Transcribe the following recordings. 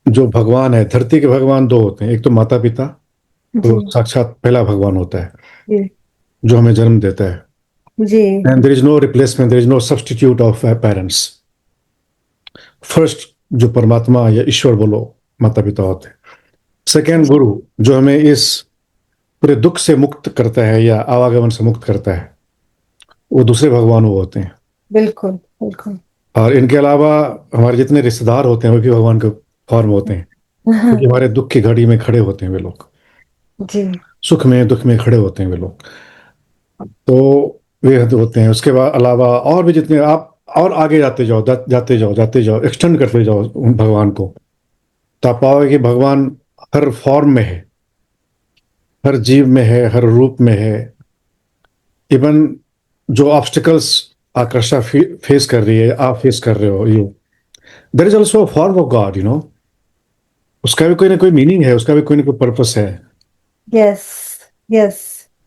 जो भगवान है, धरती के भगवान दो होते हैं, एक तो माता पिता, जी। तो साक्षात पहला भगवान होता है जी। जो हमें जन्म देता है। जी। And there is no replacement, there is no substitute of parents. First जो परमात्मा या ईश्वर बोलो, माता पिता होते हैं। सेकेंड जी। गुरु, जो हमें इस पूरे दुख से मुक्त करता है या आवागमन से मुक्त करता है, वो दूसरे भगवान वो होते हैं। बिल्कुल बिल्कुल। और इनके अलावा हमारे जितने रिश्तेदार होते हैं वो भी भगवान के फॉर्म होते हैं, क्योंकि हमारे दुख की घड़ी में खड़े होते हैं वे लोग, जी। सुख में दुख में खड़े होते हैं वे लोग। तो वे होते हैं। उसके बाद अलावा और भी जितने आप और आगे जाते जाओ, जाते जाओ, जाते जाओ, एक्सटेंड करते जाओ उन भगवान को, तो आप पाओगे कि भगवान हर फॉर्म में है, हर जीव में है, हर रूप में है। इवन जो ऑब्स्टिकल्स आकर्षा फेस कर रही है, आप फेस कर रहे हो, ये there is also form of God, उसका भी कोई ना कोई मीनिंग है, उसका भी कोई ना कोई पर्पस है। यस। यस।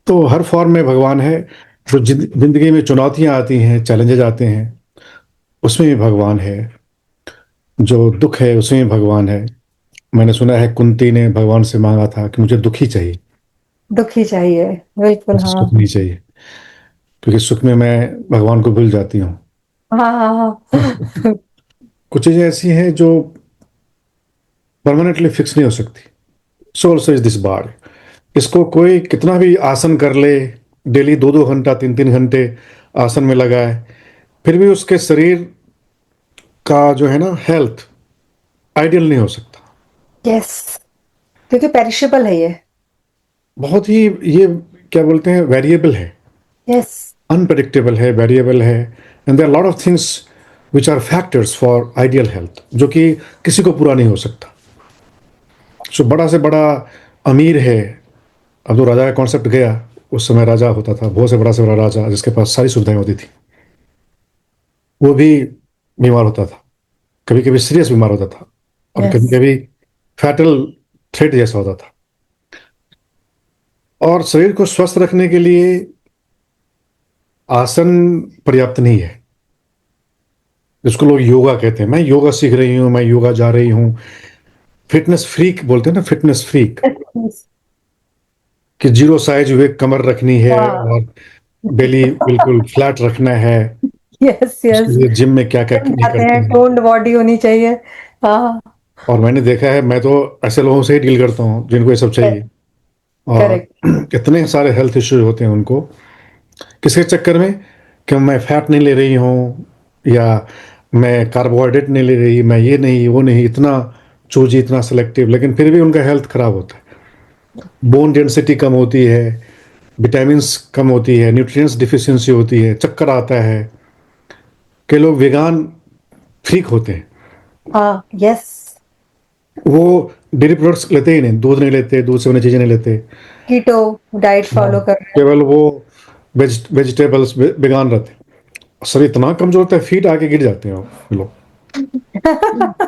तो हर फॉर्म में भगवान है। जो जिंदगी में चुनौतियां आती हैं, चैलेंजेस आते हैं, उसमें भी भगवान है। जो दुख है उसमें भी भगवान है। मैंने सुना है कुंती ने भगवान से मांगा था कि मुझे दुखी चाहिए, दुखी चाहिए। बिल्कुल मुझे हाँ। सुख नहीं चाहिए, क्योंकि सुख में मैं भगवान को भूल जाती हूँ। हाँ हाँ हाँ। कुछ चीजें ऐसी हैं जो परमानेंटली फिक्स नहीं हो सकती। सो ऑल्सो इज दिस बार। इसको कोई कितना भी आसन कर ले, डेली 2-2 घंटा, 3-3 घंटे आसन में लगाए, फिर भी उसके शरीर का जो है ना हेल्थ आइडियल नहीं हो सकता। यस। क्योंकि पेरिशेबल है ये। बहुत ही ये क्या बोलते हैं, वेरिएबल है, यस। अनप्रडिक्टेबल है, वेरिएबल है। And there are lot of things which are factors for ideal health, जो कि किसी को पूरा नहीं हो सकता। जो बड़ा से बड़ा अमीर है, अब तो राजा का कॉन्सेप्ट गया, उस समय राजा होता था, बहुत से बड़ा राजा जिसके पास सारी सुविधाएं होती थी, वो भी बीमार होता था, कभी कभी सीरियस बीमार होता था, और कभी यस। कभी फैटल थ्रेट जैसा होता था। और शरीर को स्वस्थ रखने के लिए आसन पर्याप्त नहीं है, जिसको लोग योगा कहते हैं। मैं योगा सीख रही हूँ, मैं योगा जा रही हूँ, फिटनेस फ्रीक बोलते हैं ना, फिटनेस फ्रीक, यस। कि जीरो साइज वे कमर रखनी है हाँ। और बेली बिल्कुल फ्लैट रखना है। यस उसके यस। लिए जिम में क्या क्या जिम नहीं जाते करते हैं, हैं। टोन्ड बॉडी होनी चाहिए। हाँ। और मैंने देखा है, मैं तो ऐसे लोगों से ही डील करता हूँ जिनको ये सब चाहिए, और करेक्ट। इतने सारे हेल्थ इश्यूज होते हैं उनको, किसके चक्कर में, कि मैं फैट नहीं ले रही हूँ, या मैं कार्बोहाइड्रेट नहीं ले रही, मैं ये नहीं वो नहीं, इतना चूजी, इतना सेलेक्टिव, लेकिन फिर भी उनका हेल्थ खराब होता है। बोन डेंसिटी कम होती है, विटामिन्स कम होती है, न्यूट्रिएंट्स डिफिशियंसी होती है, चक्कर आता है। कई लोग वेगान फ्रीक होते हैं, हाँ। यस। वो डेयरी प्रोडक्ट्स लेते ही नहीं, दूध नहीं लेते, दूध से बनी चीजें नहीं लेते। कीटो डाइट हाँ, फॉलो कर रहे केवल वो वेजिटेबल्स वेगान रहते हैं। शरीर इतना कमजोर होता है, फीट आके गिर जाते हैं वो लोग। हैं।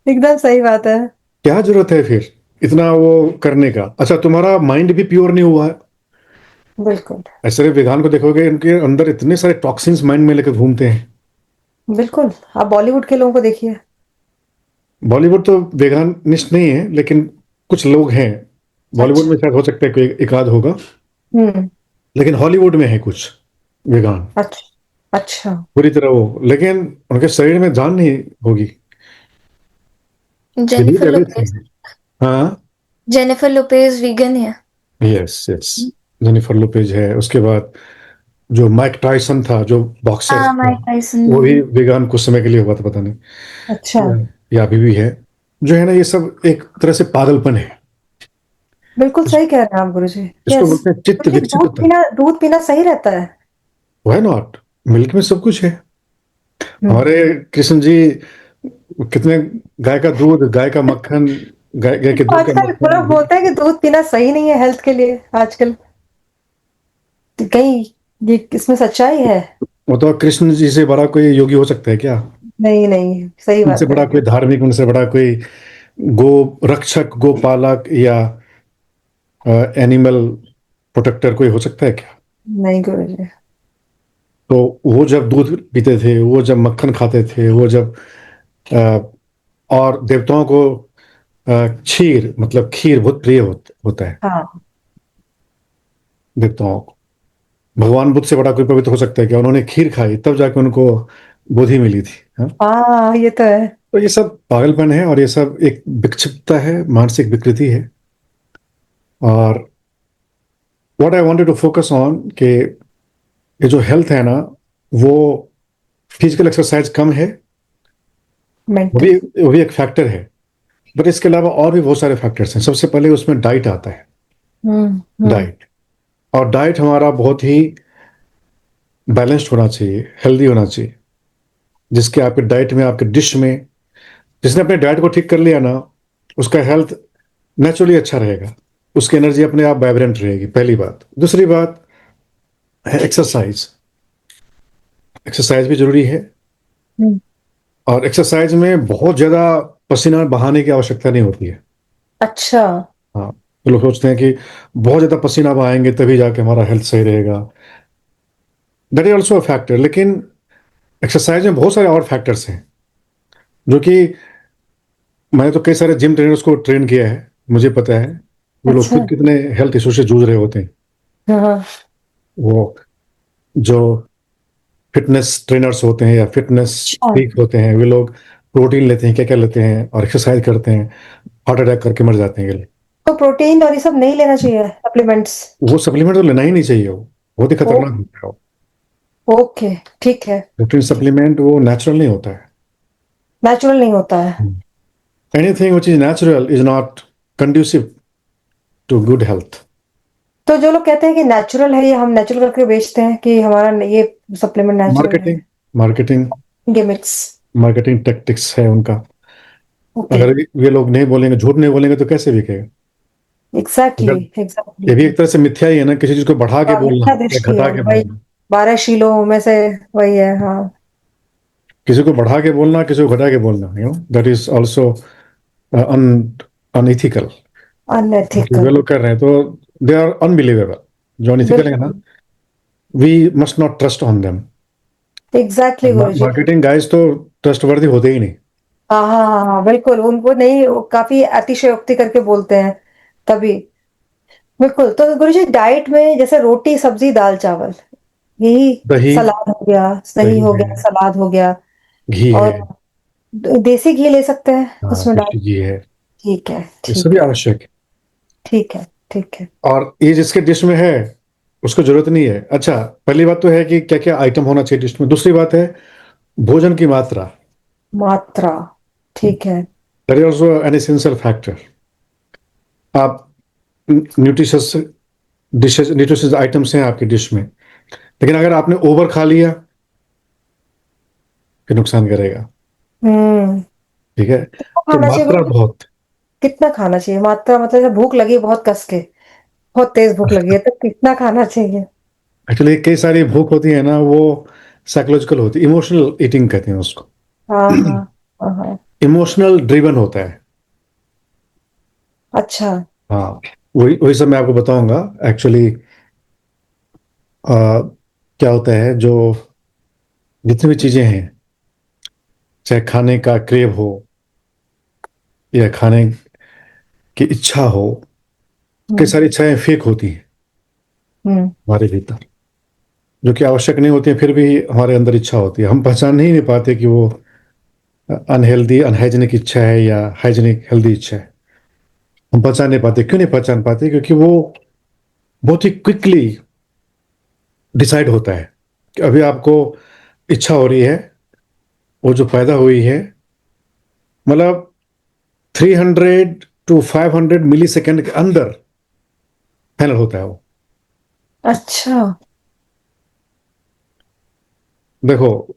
एकदम सही बात है। क्या जरूरत है फिर इतना वो करने का? अच्छा, तुम्हारा माइंड भी प्योर नहीं हुआ है। बिल्कुल ऐसे वेगान को देखोगे, इनके अंदर इतने सारे टॉक्सिन्स माइंड में लेकर घूमते हैं। बिल्कुल। आप बॉलीवुड के लोगों को देखिए। बॉलीवुड तो वेगानिस्ट नहीं है, लेकिन कुछ लोग हैं। बॉलीवुड अच्छा। में शायद हो सकता है कोई एक आध होगा, हम्म। लेकिन हॉलीवुड में है कुछ वेगान, अच्छा। अच्छा। पूरी तरह वो, लेकिन उनके शरीर में जान नहीं होगी। Believe Jennifer Lopez. एवरीथिंग। हाँ। जेनिफर लोपेज वीगन है। यस यस, जेनिफर लोपेज है। उसके बाद जो माइक टायसन था, जो बॉक्सर हाँ, था, माइक टाइसन वो भी। भी वेगान कुछ समय के लिए हुआ था, पता नहीं, अच्छा। या अभी भी है। जो है ना, ये सब एक तरह से पागलपन है। बिल्कुल सही कह रहे हैं आप गुरुजी। इसको यस। बोलते हैं चित्त क्योंकि विक्षिप्तता। दूध पीना सही रहता है। व्हाई नॉट, मिल्क में सब कुछ है। हम्म। हमारे कृष्ण जी कितने, गाय का दूध, गाय का मक्खन, गाय के दूध का आजकल लोग मक्खन। बोलते हैं कि दूध पीना सही नहीं है हेल्थ के लिए आजकल। तो कहीं ये इसमें सच्चाई है? वो तो कृष्ण जी से बड़ा कोई योगी हो सकता है क्या? नहीं नहीं, सही उनसे बात है। बड़ा कोई धार्मिक, उनसे बड़ा कोई गो रक्षक, गोपालक, या एनिमल प्रोटेक्टर कोई हो सकता है क्या? नहीं गुरुजी। तो वो जब दूध पीते थे, वो जब मक्खन खाते थे, वो जब और देवताओं को क्षीर मतलब खीर बहुत प्रिय होता है हाँ देवताओं को। भगवान बुद्ध से बड़ा कोई पवित्र हो सकता है क्या? उन्होंने खीर खाई तब जाके उनको बोधि मिली थी। हाँ, हाँ, ये तो है। तो ये सब पागलपन है और ये सब एक विक्षिप्तता है, मानसिक विकृति है। और what I wanted to focus on कि ये जो हेल्थ है ना, वो फिजिकल एक्सरसाइज कम है, वो मेंटल। भी वो भी एक फैक्टर है। बट इसके अलावा और भी बहुत सारे फैक्टर्स हैं। सबसे पहले उसमें डाइट आता है। हम्म। हम्म। डाइट, और डाइट हमारा बहुत ही बैलेंस्ड होना चाहिए, हेल्दी होना चाहिए, जिसके आपके डाइट में, आपके डिश में, जिसने अपने डाइट को ठीक कर लिया ना, उसका हेल्थ नेचुरली अच्छा रहेगा, उसकी एनर्जी अपने आप वाइब्रेंट रहेगी, पहली बात। दूसरी बात है एक्सरसाइज। एक्सरसाइज भी जरूरी है। हम्म। और एक्सरसाइज में बहुत ज्यादा पसीना बहाने की आवश्यकता नहीं होती है। अच्छा। हाँ, तो लोग सोचते हैं कि बहुत ज्यादा पसीना बहाएंगे तभी जाके हमारा हेल्थ सही रहेगा। That is also a factor, लेकिन एक्सरसाइज में बहुत सारे और फैक्टर्स हैं जो कि मैंने तो कई सारे जिम ट्रेनर्स को ट्रेन किया है, मुझे पता है वो लोग अच्छा। खुद कितने हेल्थ इशू से जूझ रहे होते हैं। हाँ। वो जो फिटनेस ट्रेनर्स होते हैं या फिटनेस अच्छा, फ्रीक होते हैं, वे लोग प्रोटीन लेते हैं, क्या क्या लेते हैं, और एक्सरसाइज करते हैं, हार्ट अटैक करके मर जाते हैं ये लोग। तो प्रोटीन और ये सब नहीं लेना चाहिए, सप्लीमेंट्स? वो सप्लीमेंट तो लेना ही नहीं चाहिए, वो बहुत ही ओ, खतरनाक होता है वो। ओके, ठीक है। प्रोटीन सप्लीमेंट वो नेचुरल नहीं होता है। नेचुरल नहीं होता है। Anything which is natural is not conducive to good health. तो जो लोग कहते हैं कि नेचुरल है, ये हम नेचुरल करके बेचते हैं कि हमारा ये सप्लीमेंट नेचुरल है। Marketing, marketing, gimmicks. Marketing tactics है उनका। ओके। अगर ये लोग नहीं बोलेंगे, झूठ नहीं बोलेंगे, तो कैसे बिकेगा? एग्जैक्टली, अगर एग्जैक्टली। ये भी एक तरह से मिथ्या ही है ना, किसी चीज को बढ़ा के हाँ, बोलना मिथ्या या दृष्टि घटा है के वही। बोलना। 12 शीलों में से वही है, हाँ। किसी को बढ़ा के बोलना, किसी को घटा के बोलना, दैट इज ऑल्सो अनइथिकल। वे अनएथिकल। लोग कर रहे हैं तो दे आर अनबिलीवेबल। जो अनइथिकल है ना, बिल्कुल। We must not trust on them. Exactly गुरुजी। मार्केटिंग गाइस तो ट्रस्टवर्दी होते ही नहीं। हाँ हाँ हाँ हाँ, बिल्कुल उनको नहीं, वो काफी अतिशयोक्ति करके बोलते हैं तभी। बिल्कुल। तो गुरुजी डाइट में जैसे रोटी सब्जी दाल चावल, यही दही, सलाद हो गया, सही दही हो है, गया, सलाद हो गया। घी और है, देसी घी ले सकते हैं हाँ, उसमें डाल। देसी घी है, ठीक है, ये ठीक सभी है। आवश्यक है। ठीक है, ठीक है। और ये जिसके डिश में है उसको जरूरत नहीं है। अच्छा, पहली बात तो है कि क्या क्या आइटम होना चाहिए डिश में। दूसरी बात है भोजन की मात्रा। मात्रा। ठीक है। That is also an essential factor. आप न्यूट्रिशियस डिशेज, न्यूट्रिशियस आइटम्स हैं आपकी डिश में, लेकिन अगर आपने ओवर खा लिया फिर नुकसान करेगा। हम्म। ठीक है, कितना तो खाना चाहिए मात्रा गुरु? बहुत। कितना खाना चाहिए मात्रा? मतलब जैसे भूख लगी बहुत कस के, बहुत तेज भूख लगी है, तो कितना खाना चाहिए? एक्चुअली कई सारी भूख होती है ना, वो साइकोलॉजिकल होती है, इमोशनल ईटिंग कहते हैं उसको। हाँ हाँ हाँ हाँ। इमोशनल ड्रिवन होता है। अच्छा। हाँ, वही वही सब मैं आपको बताऊंगा एक्चुअली। क्या होता है, जो जितनी भी चीजें हैं, चाहे खाने का क्रेव हो या खाने की इच्छा हो, कई हम्म। सारी इच्छाएं फेक होती हैं हम्म। हमारे भीतर, जो कि आवश्यक नहीं होती है, फिर भी हमारे अंदर इच्छा होती है। हम पहचान ही नहीं पाते कि वो अनहेल्दी अनहाइजीनिक इच्छा है या हाइजीनिक हेल्दी इच्छा है। हम पहचान नहीं पाते। क्यों नहीं पहचान पाते? क्योंकि वो बहुत ही क्विकली डिसाइड होता है कि अभी आपको इच्छा हो रही है, वो जो पैदा हुई है, मतलब 300 to 500 मिली सेकेंड के अंदर फाइनल होता है वो। अच्छा। देखो,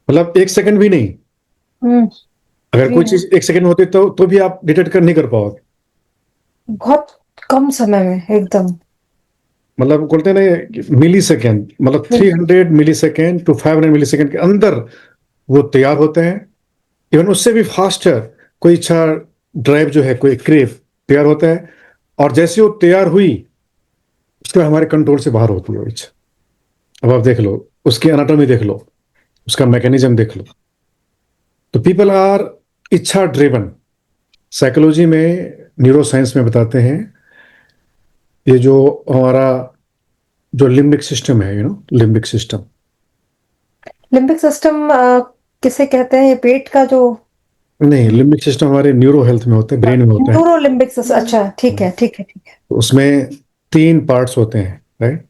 मतलब 1 सेकंड भी नहीं। हम्म। अगर जी कोई हाँ। चीज 1 सेकंड में होती तो भी आप डिटेक्ट कर नहीं कर पाओगे। बहुत कम समय में एकदम। मतलब बोलते हैं ना मिली सेकेंड, मतलब हम्म। 300 मिली सेकेंड to 500 मिली सेकेंड के अंदर वो तैयार होते हैं। इवन उससे भी फास्टर कोई इच्छा, ड्राइव जो है, कोई क्रेव तैयार होता है। और जैसे वो तैयार हुई, उसके बाद हमारे कंट्रोल से बाहर होती है वो इच्छा। अब आप देख लो, उसकी एनाटॉमी देख लो, उसका मैकेनिज्म देख लो। तो पीपल आर इच्छा ड्रिवन। साइकोलॉजी में, न्यूरो साइंस में बताते हैं, ये जो हमारा जो लिम्बिक सिस्टम है, लिम्बिक सिस्टम। लिम्बिक सिस्टम किसे कहते हैं? ये पेट का जो नहीं, लिम्बिक सिस्टम हमारे न्यूरो हेल्थ में होता है, ब्रेन में होता है। Neuro limbic system. अच्छा, ठीक है, ठीक है, ठीक है। तो उसमें 3 पार्ट्स होते हैं, राइट।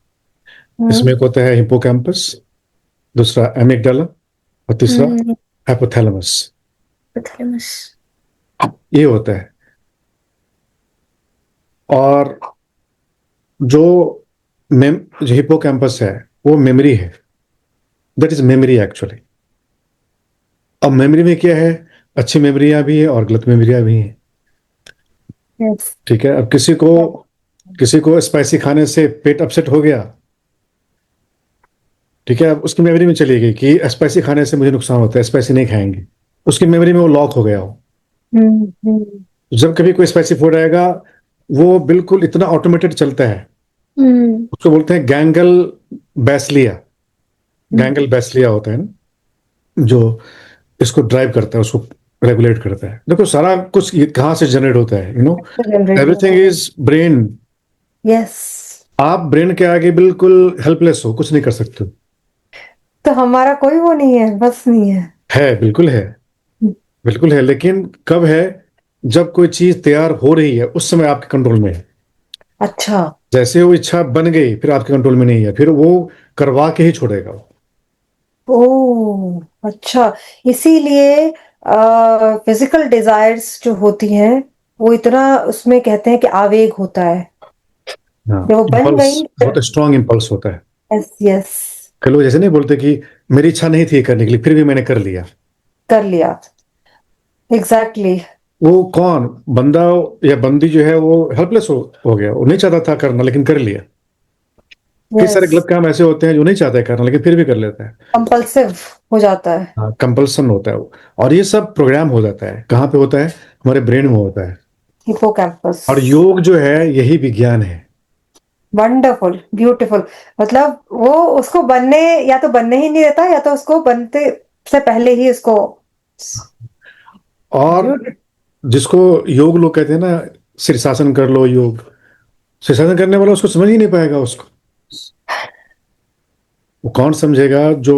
हम्म। इसमें एक होता है हिपोकैम्पस, दूसरा एमिगडाला, और तीसरा हम्म। हाइपोथैलेमस। hypothalamus। ये होता है। और जो जो हिपोकैम्पस है, वो मेमोरी है। That is memory actually. अब मेमोरी में क्या है, अच्छी मेमोरियां भी है और गलत मेमोरियां भी हैं। यस। ठीक है। अब किसी को स्पाइसी खाने से पेट अपसेट हो गया, ठीक है, अब उसकी मेमोरी में चली गई कि स्पाइसी खाने से मुझे नुकसान होता है, स्पाइसी नहीं खाएंगे। उसकी मेमोरी में वो लॉक हो गया हो। हम्म। जब कभी कोई स्पाइसी फूड आएगा, वो बिल्कुल इतना ऑटोमेटेड चलता है। हम्म। उसको बोलते हैं गैंगल बैसलिया। गैंगल बैसलिया होता है ना, जो इसको ड्राइव करता है, उसको रेगुलेट करता है। देखो सारा कुछ कहाँ से जनरेट होता है, जनरेट होता एवरीथिंग है। Is brain. यस। आप ब्रेन के आगे बिल्कुल हेल्पलेस हो, कुछ नहीं कर सकते हो। तो हमारा कोई वो नहीं है, बस नहीं है। बिल्कुल है, बिल्कुल है, लेकिन कब है, जब कोई चीज तैयार हो रही है उस समय आपके कंट्रोल में है। अच्छा। जैसे वो इच्छा बन गई, फिर आपके कंट्रोल में नहीं है, फिर वो करवा के ही छोड़ेगा वो। ओ, अच्छा। इसीलिए फिजिकल डिजायर्स जो होती हैं, वो इतना उसमें कहते हैं कि आवेग होता है। हाँ, जब वो बन इम्पल्स, गई फिर। बहुत स्ट्रांग इम्पल्स होता है। Yes, yes. कई लोग जैसे नहीं बोलते कि मेरी इच्छा नहीं थी करने के लिए, फिर भी मैंने कर लिया। कर लिया। एग्जैक्टली। वो कौन बंदा या बंदी जो है वो हेल्पलेस हो गया, वो नहीं चाहता था करना लेकिन कर लिया। कई सारे यस। गलत काम ऐसे होते हैं जो नहीं चाहते करना लेकिन फिर भी कर लेता है। कंपल्सिव हो जाता है। हाँ, कंपल्सन होता है वो। और ये सब प्रोग्राम हो जाता है, कहाँ पे होता है, हमारे ब्रेन में होता है। हिपोकैम्पस। और योग जो है यही विज्ञान है। Wonderful, beautiful. मतलब वो उसको बनने, या तो बनने ही नहीं देता, या तो उसको बनते से पहले ही उसको और ब्यूटीफुल। जिसको योग लोग कहते हैं ना, शीर्षासन कर लो योग, शीर्षासन करने वाला उसको समझ ही नहीं पाएगा उसको। वो कौन समझेगा जो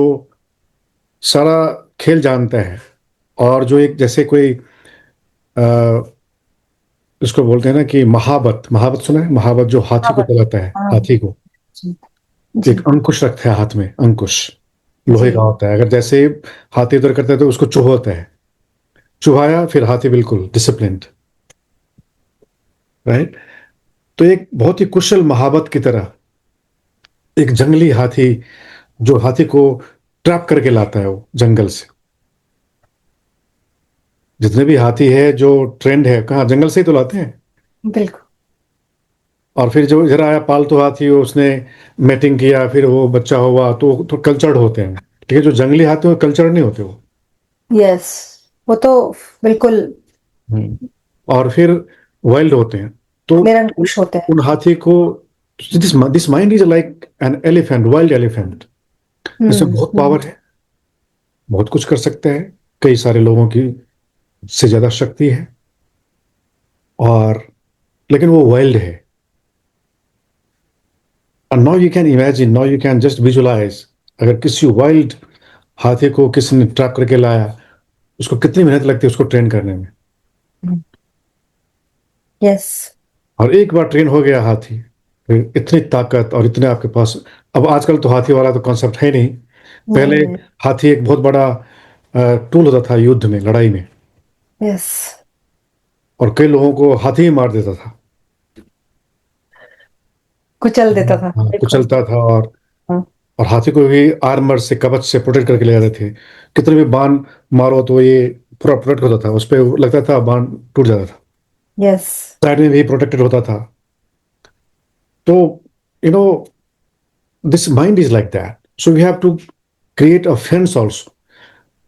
सारा खेल जानता है। और जो एक जैसे कोई इसको बोलते हैं ना कि महावत, महावत सुना है, महावत जो हाथी को चलाता है, हाँ। हाथी को जी। एक जी। अंकुश रखता है हाथ में, अंकुश लोहे का जी। होता है। अगर जैसे हाथी उधर करता है तो उसको चुभोता है, चुभाया फिर हाथी बिल्कुल डिसिप्लिन्ड, राइट। तो एक बहुत ही कुशल महावत की तरह एक जंगली हाथी, जो हाथी को ट्रैप करके लाता है वो जंगल से। जितने भी हाथी है जो ट्रेंड है, कहाँ जंगल से ही तो लाते हैं। बिल्कुल। और फिर जो इधर आया पालतू हाथी, उसने मेटिंग किया, फिर वो बच्चा हुआ, तो कल्चर्ड होते हैं। ठीक है, जो जंगली हाथी वो कल्चर्ड नहीं होते वो। यस। वो तो बिल्कुल और फिर वाइल्ड होते हैं। तो निरंकुश होते हैं। उन हाथी को, this mind is like an elephant, wild elephant. इसमें बहुत पावर है, बहुत कुछ कर सकते हैं, कई सारे लोगों की से ज्यादा शक्ति है। और लेकिन वो वाइल्ड है। और now you can imagine, now you can just visualise, अगर किसी वाइल्ड हाथी को किसी ने ट्रैप करके लाया, उसको कितनी मेहनत लगती है उसको ट्रेन करने में। यस। और एक बार ट्रेन हो गया हाथी, फिर इतनी ताकत और इतने आपके पास। अब आजकल तो हाथी वाला तो कॉन्सेप्ट है नहीं। पहले नहीं है। हाथी एक बहुत बड़ा टूल होता था युद्ध में, लड़ाई में। यस। और कई लोगों को हाथी ही मार देता था। कुचल देता था, हाँ, बिल्कुल। कुचलता था। हाँ। और हाथी को भी आर्मर से, कवच से प्रोटेक्ट करके ले जाते थे। कितने भी बाण मारो तो ये पूरा प्रोटेक्ट होता था, उस पर लगता था बाण टूट जाता था। यस। साइड में भी प्रोटेक्टेड होता था। तो you know this mind is like that, so we have to create a fence also,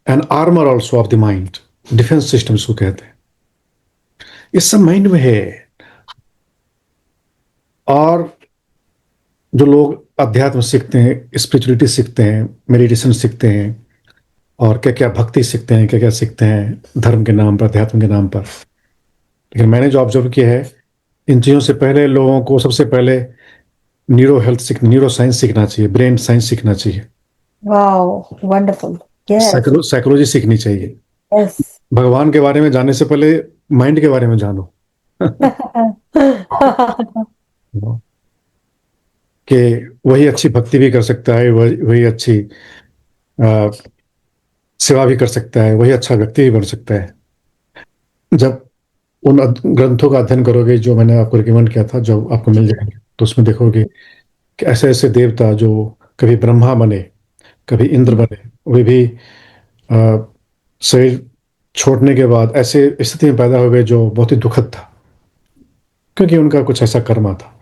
an armour also of the mind. Defence system इसको कहते हैं। ये सब माइंड में है। और जो लोग अध्यात्म सीखते हैं, स्पिरिचुअलिटी सीखते हैं, मेडिटेशन सीखते हैं, और क्या-क्या भक्ति सीखते हैं, क्या-क्या सीखते हैं धर्म के नाम पर, अध्यात्म के नाम पर। लेकिन मैंने जो ऑब्ज़र्व किया है, इन चीज़ों से पहले लोगों को सबसे पहले न्यूरो साइंस सीखना चाहिए, ब्रेन साइंस सीखना चाहिए, वाओ! वंडरफुल। यस, साइकोलॉजी सीखनी चाहिए। यस। भगवान के बारे में जानने से पहले माइंड के बारे में जानो। कि वही अच्छी भक्ति भी कर सकता है, वही अच्छी अ, सेवा भी कर सकता है, वही अच्छा व्यक्ति भी बन सकता है। जब उन ग्रंथों का अध्ययन करोगे जो मैंने आपको रिकमेंड किया था, जो आपको मिल जाएंगे, तो उसमें देखोगे कि ऐसे ऐसे देवता जो कभी ब्रह्मा बने, कभी इंद्र बने, वे भी अ, शरीर छोड़ने के बाद ऐसे स्थिति में पैदा हो गए जो बहुत ही दुखद था, क्योंकि उनका कुछ ऐसा कर्मा था।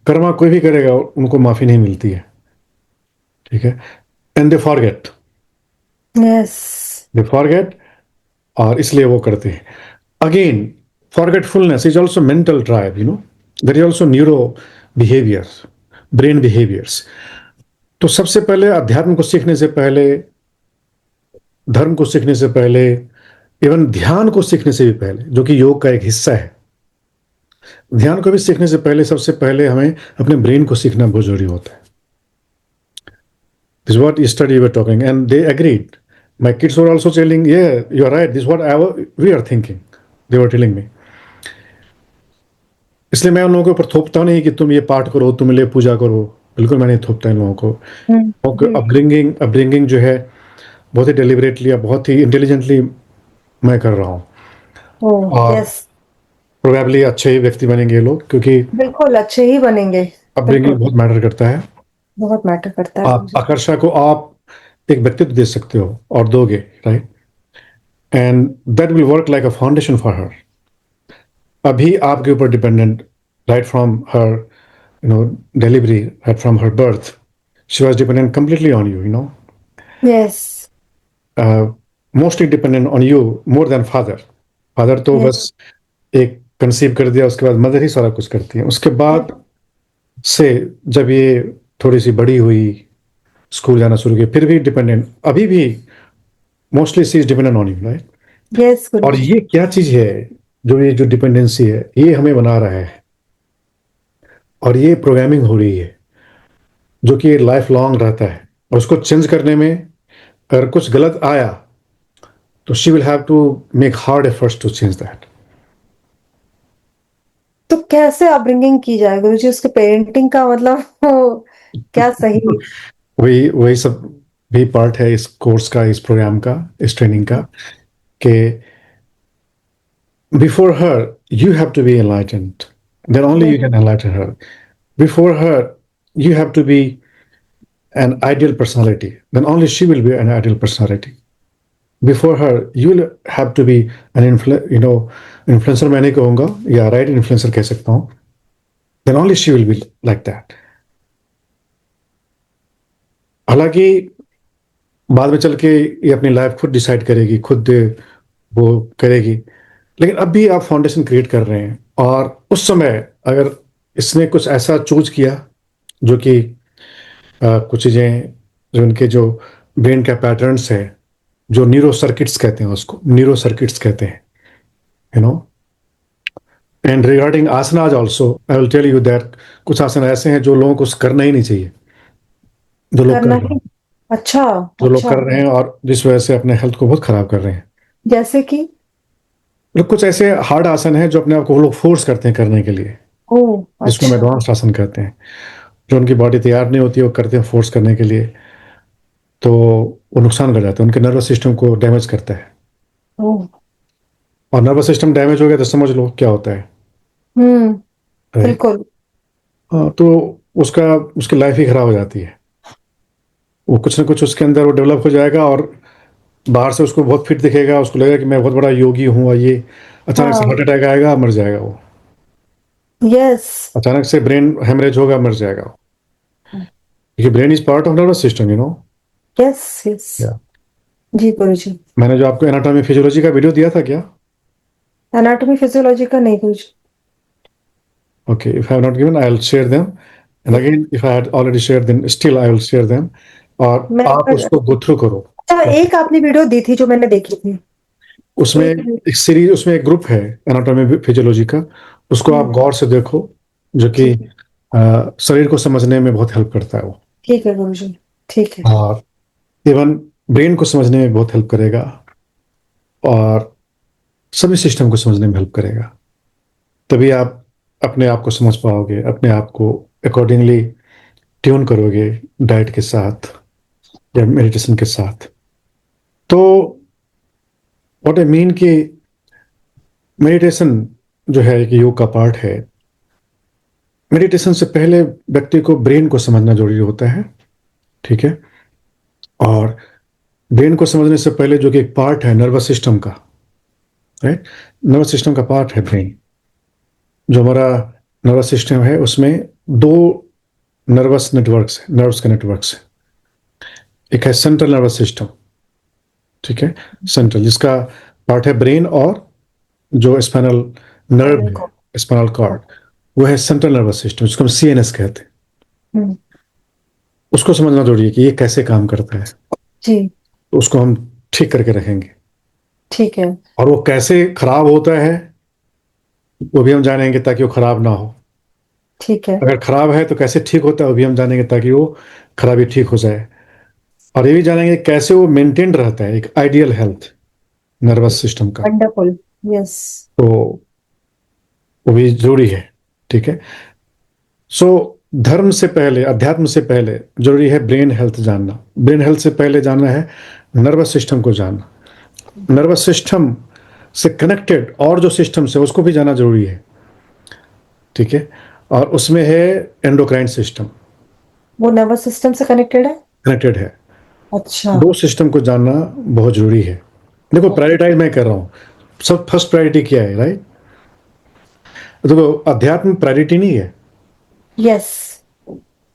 कर्मा कोई भी करेगा, उनको माफी नहीं मिलती है, ठीक है। And yes. दे फॉरगेट, और इसलिए वो करते हैं। Again, forgetfulness is also mental drive, you know. There is also neuro behavior, brain behaviors. तो सबसे पहले अध्यात्म को सीखने से पहले, धर्म को सीखने से पहले, इवन ध्यान को सीखने से भी पहले, जो कि योग का एक हिस्सा है, ध्यान को भी सीखने से पहले सबसे पहले हमें अपने ब्रेन को सीखना बहुत जरूरी होता है। This is what yesterday we were talking, and they agreed. My kids were also telling, "Yeah, you are right. This is what we are thinking." They were telling me. इसलिए मैं उन लोगों के ऊपर थोपता नहीं कि तुम ये पाठ करो, तुम ये पूजा करो। बिल्कुल मैं नहीं थोपता इन लोगों को। जी। अपब्रिंगिंग जो है बहुत ही डेलिबरेटली या बहुत ही इंटेलिजेंटली मैं कर रहा हूँ, ओह! और यस। प्रोबेबली अच्छे ही व्यक्ति बनेंगे ये लोग, क्योंकि बिल्कुल, अच्छे ही बनेंगे। अपब्रिंगिंग बिल्कुल, बहुत मैटर करता है। बहुत मैटर करता है आप गुरुजी। आकर्षा को आप एक व्यक्तित्व दे सकते हो और दोगे, right, and that will work like a foundation for her. अभी आपके ऊपर dependent, right from her delivery, right from her birth, she was dependent completely on you, yes, mostly dependent on you more than father. Father तो yes, बस एक conceive कर दिया, उसके बाद मदर ही सारा कुछ करती है। उसके यस, बाद से जब ये थोड़ी सी बड़ी हुई, स्कूल जाना शुरू किया, फिर भी डिपेंडेंट, अभी भी mostly she is dependent on you, right. Yes और गुरुजी। ये क्या चीज है, जो डिपेंडेंसी है, ये हमें बना रहा है, और ये प्रोग्रामिंग हो रही है, जो कि लाइफ लॉन्ग रहता है। और उसको चेंज करने में अगर कुछ गलत आया, तो she will have to make hard efforts to change that. तो कैसे अपब्रिंगिंग की जाए गुरुजी? उसके पेरेंटिंग का मतलब क्या सही? वही वही सब भी पार्ट है इस कोर्स का, इस प्रोग्राम का, इस ट्रेनिंग का, कि before her you have to be enlightened, then only you can enlighten her. Before her you have to be an ideal personality, then only she will be an ideal personality. Before her you will have to be an influencer, मैं नहीं कहूँगा, या right influencer कह सकता हूँ, then only she will be like that. हालांकि बाद में चल के ये अपनी लाइफ खुद डिसाइड करेगी, खुद वो करेगी, लेकिन अब भी आप फाउंडेशन क्रिएट कर रहे हैं। और उस समय अगर इसने कुछ ऐसा चूज किया, जो कि कुछ चीज़ें, जो इनके जो ब्रेन का पैटर्न्स है, जो न्यूरो सर्किट्स कहते हैं, उसको न्यूरो सर्किट्स कहते हैं, you know. And regarding asanas also I will tell you that कुछ आसन ऐसे हैं जो लोगों को करना ही नहीं चाहिए, जो लोग कर करना रहे ही? हैं, अच्छा, जो लोग अच्छा। कर रहे हैं, और जिस वजह से अपने हेल्थ को बहुत खराब कर रहे हैं। जैसे कि? लोग कुछ ऐसे हार्ड आसन हैं जो अपने आप को वो लोग फोर्स करते हैं करने के लिए, ओह! जिसको हम अच्छा। एडवांस आसन कहते हैं। जो उनकी बॉडी तैयार नहीं होती, वो करते हैं फोर्स करने के लिए, तो वो नुकसान कर जाता है, उनके नर्वस सिस्टम को डैमेज करता है। ओह! और नर्वस सिस्टम डैमेज हो गया तो समझ लो क्या होता है, हुँ, राइट। बिल्कुल। हाँ, तो उसका उसकी लाइफ ही खराब हो जाती है। वो कुछ ना कुछ उसके अंदर वो डेवलप हो जाएगा, और बाहर से उसको बहुत फिट दिखेगा, उसको लगेगा कि मैं बहुत बड़ा योगी हूँ, और ये अचानक से हाँ, हार्ट अटैक आएगा, मर जाएगा वो। यस। अचानक से ब्रेन हेमरेज होगा, मर जाएगा वो। क्योंकि brain is part of nervous system, yes, yes. जी गुरुजी। मैंने जो आपको एनाटॉमी फिजियोलॉजी का वीडियो दिया था क्या? एनाटॉमी फिजियोलॉजी का नहीं गुरुजी। Okay, if I have not given, I'll share them. And again, if I had already shared them, still I will share them. और मैं आप अगर उसको गो थ्रू करो। अच्छा, एक आपने वीडियो दी थी जो मैंने देखी थी। उसमें एक एक सीरीज, उसमें एक ग्रुप है एनाटॉमी फिजियोलॉजी का, उसको आप गौर से देखो, जो कि ठीक शरीर को समझने में बहुत हेल्प करता है वो। ठीक है गुरुजी, ठीक है। और इवन ब्रेन को समझने में बहुत हेल्प करेगा, और सभी सिस्टम को समझने में हेल्प करेगा। तभी आप अपने आप को समझ पाओगे, अपने आप को अकॉर्डिंगली ट्यून करोगे डाइट के साथ या मेडिटेशन के साथ। तो व्हाट आई मीन कि मेडिटेशन जो है एक योग का पार्ट है। मेडिटेशन से पहले व्यक्ति को ब्रेन को समझना जरूरी होता है, ठीक है। और ब्रेन को समझने से पहले, जो कि एक पार्ट है नर्वस सिस्टम का, राइट, नर्वस सिस्टम का पार्ट है ब्रेन। जो हमारा नर्वस सिस्टम है उसमें दो नर्वस नेटवर्क्स है, नर्व्स के नेटवर्क्स है। एक है सेंट्रल नर्वस सिस्टम, ठीक है, सेंट्रल, जिसका पार्ट है ब्रेन, और जो स्पाइनल नर्व Spinal है, cord। स्पाइनल कॉर्ड, वो है सेंट्रल नर्वस सिस्टम, जिसको हम सीएनएस कहते हैं। हम्म, उसको समझना जरूरी है कि ये कैसे काम करता है, जी, तो उसको हम ठीक करके रखेंगे। ठीक है, और वो कैसे खराब होता है वो भी हम जानेंगे, ताकि वो खराब ना हो। ठीक है। अगर खराब है तो कैसे ठीक होता है वो भी हम जानेंगे, ताकि वो खराबी ठीक हो जाए। और ये भी जानेंगे कैसे वो मेंटेन रहता है एक आइडियल हेल्थ नर्वस सिस्टम का। वंडरफुल। यस। तो वो भी जरूरी है, ठीक है। सो धर्म से पहले, अध्यात्म से पहले जरूरी है ब्रेन हेल्थ जानना। ब्रेन हेल्थ से पहले जानना है नर्वस सिस्टम को जानना। नर्वस सिस्टम से कनेक्टेड और जो सिस्टम्स है उसको भी जानना जरूरी है, ठीक है। और उसमें है एंडोक्राइन सिस्टम, वो नर्वस सिस्टम से कनेक्टेड है? कनेक्टेड है। अच्छा। दो सिस्टम को जानना बहुत जरूरी है। देखो, प्रायोरिटाइज मैं कर रहा हूँ, सब फर्स्ट प्रायोरिटी क्या है, राइट। देखो, अध्यात्म प्रायोरिटी नहीं है, यस।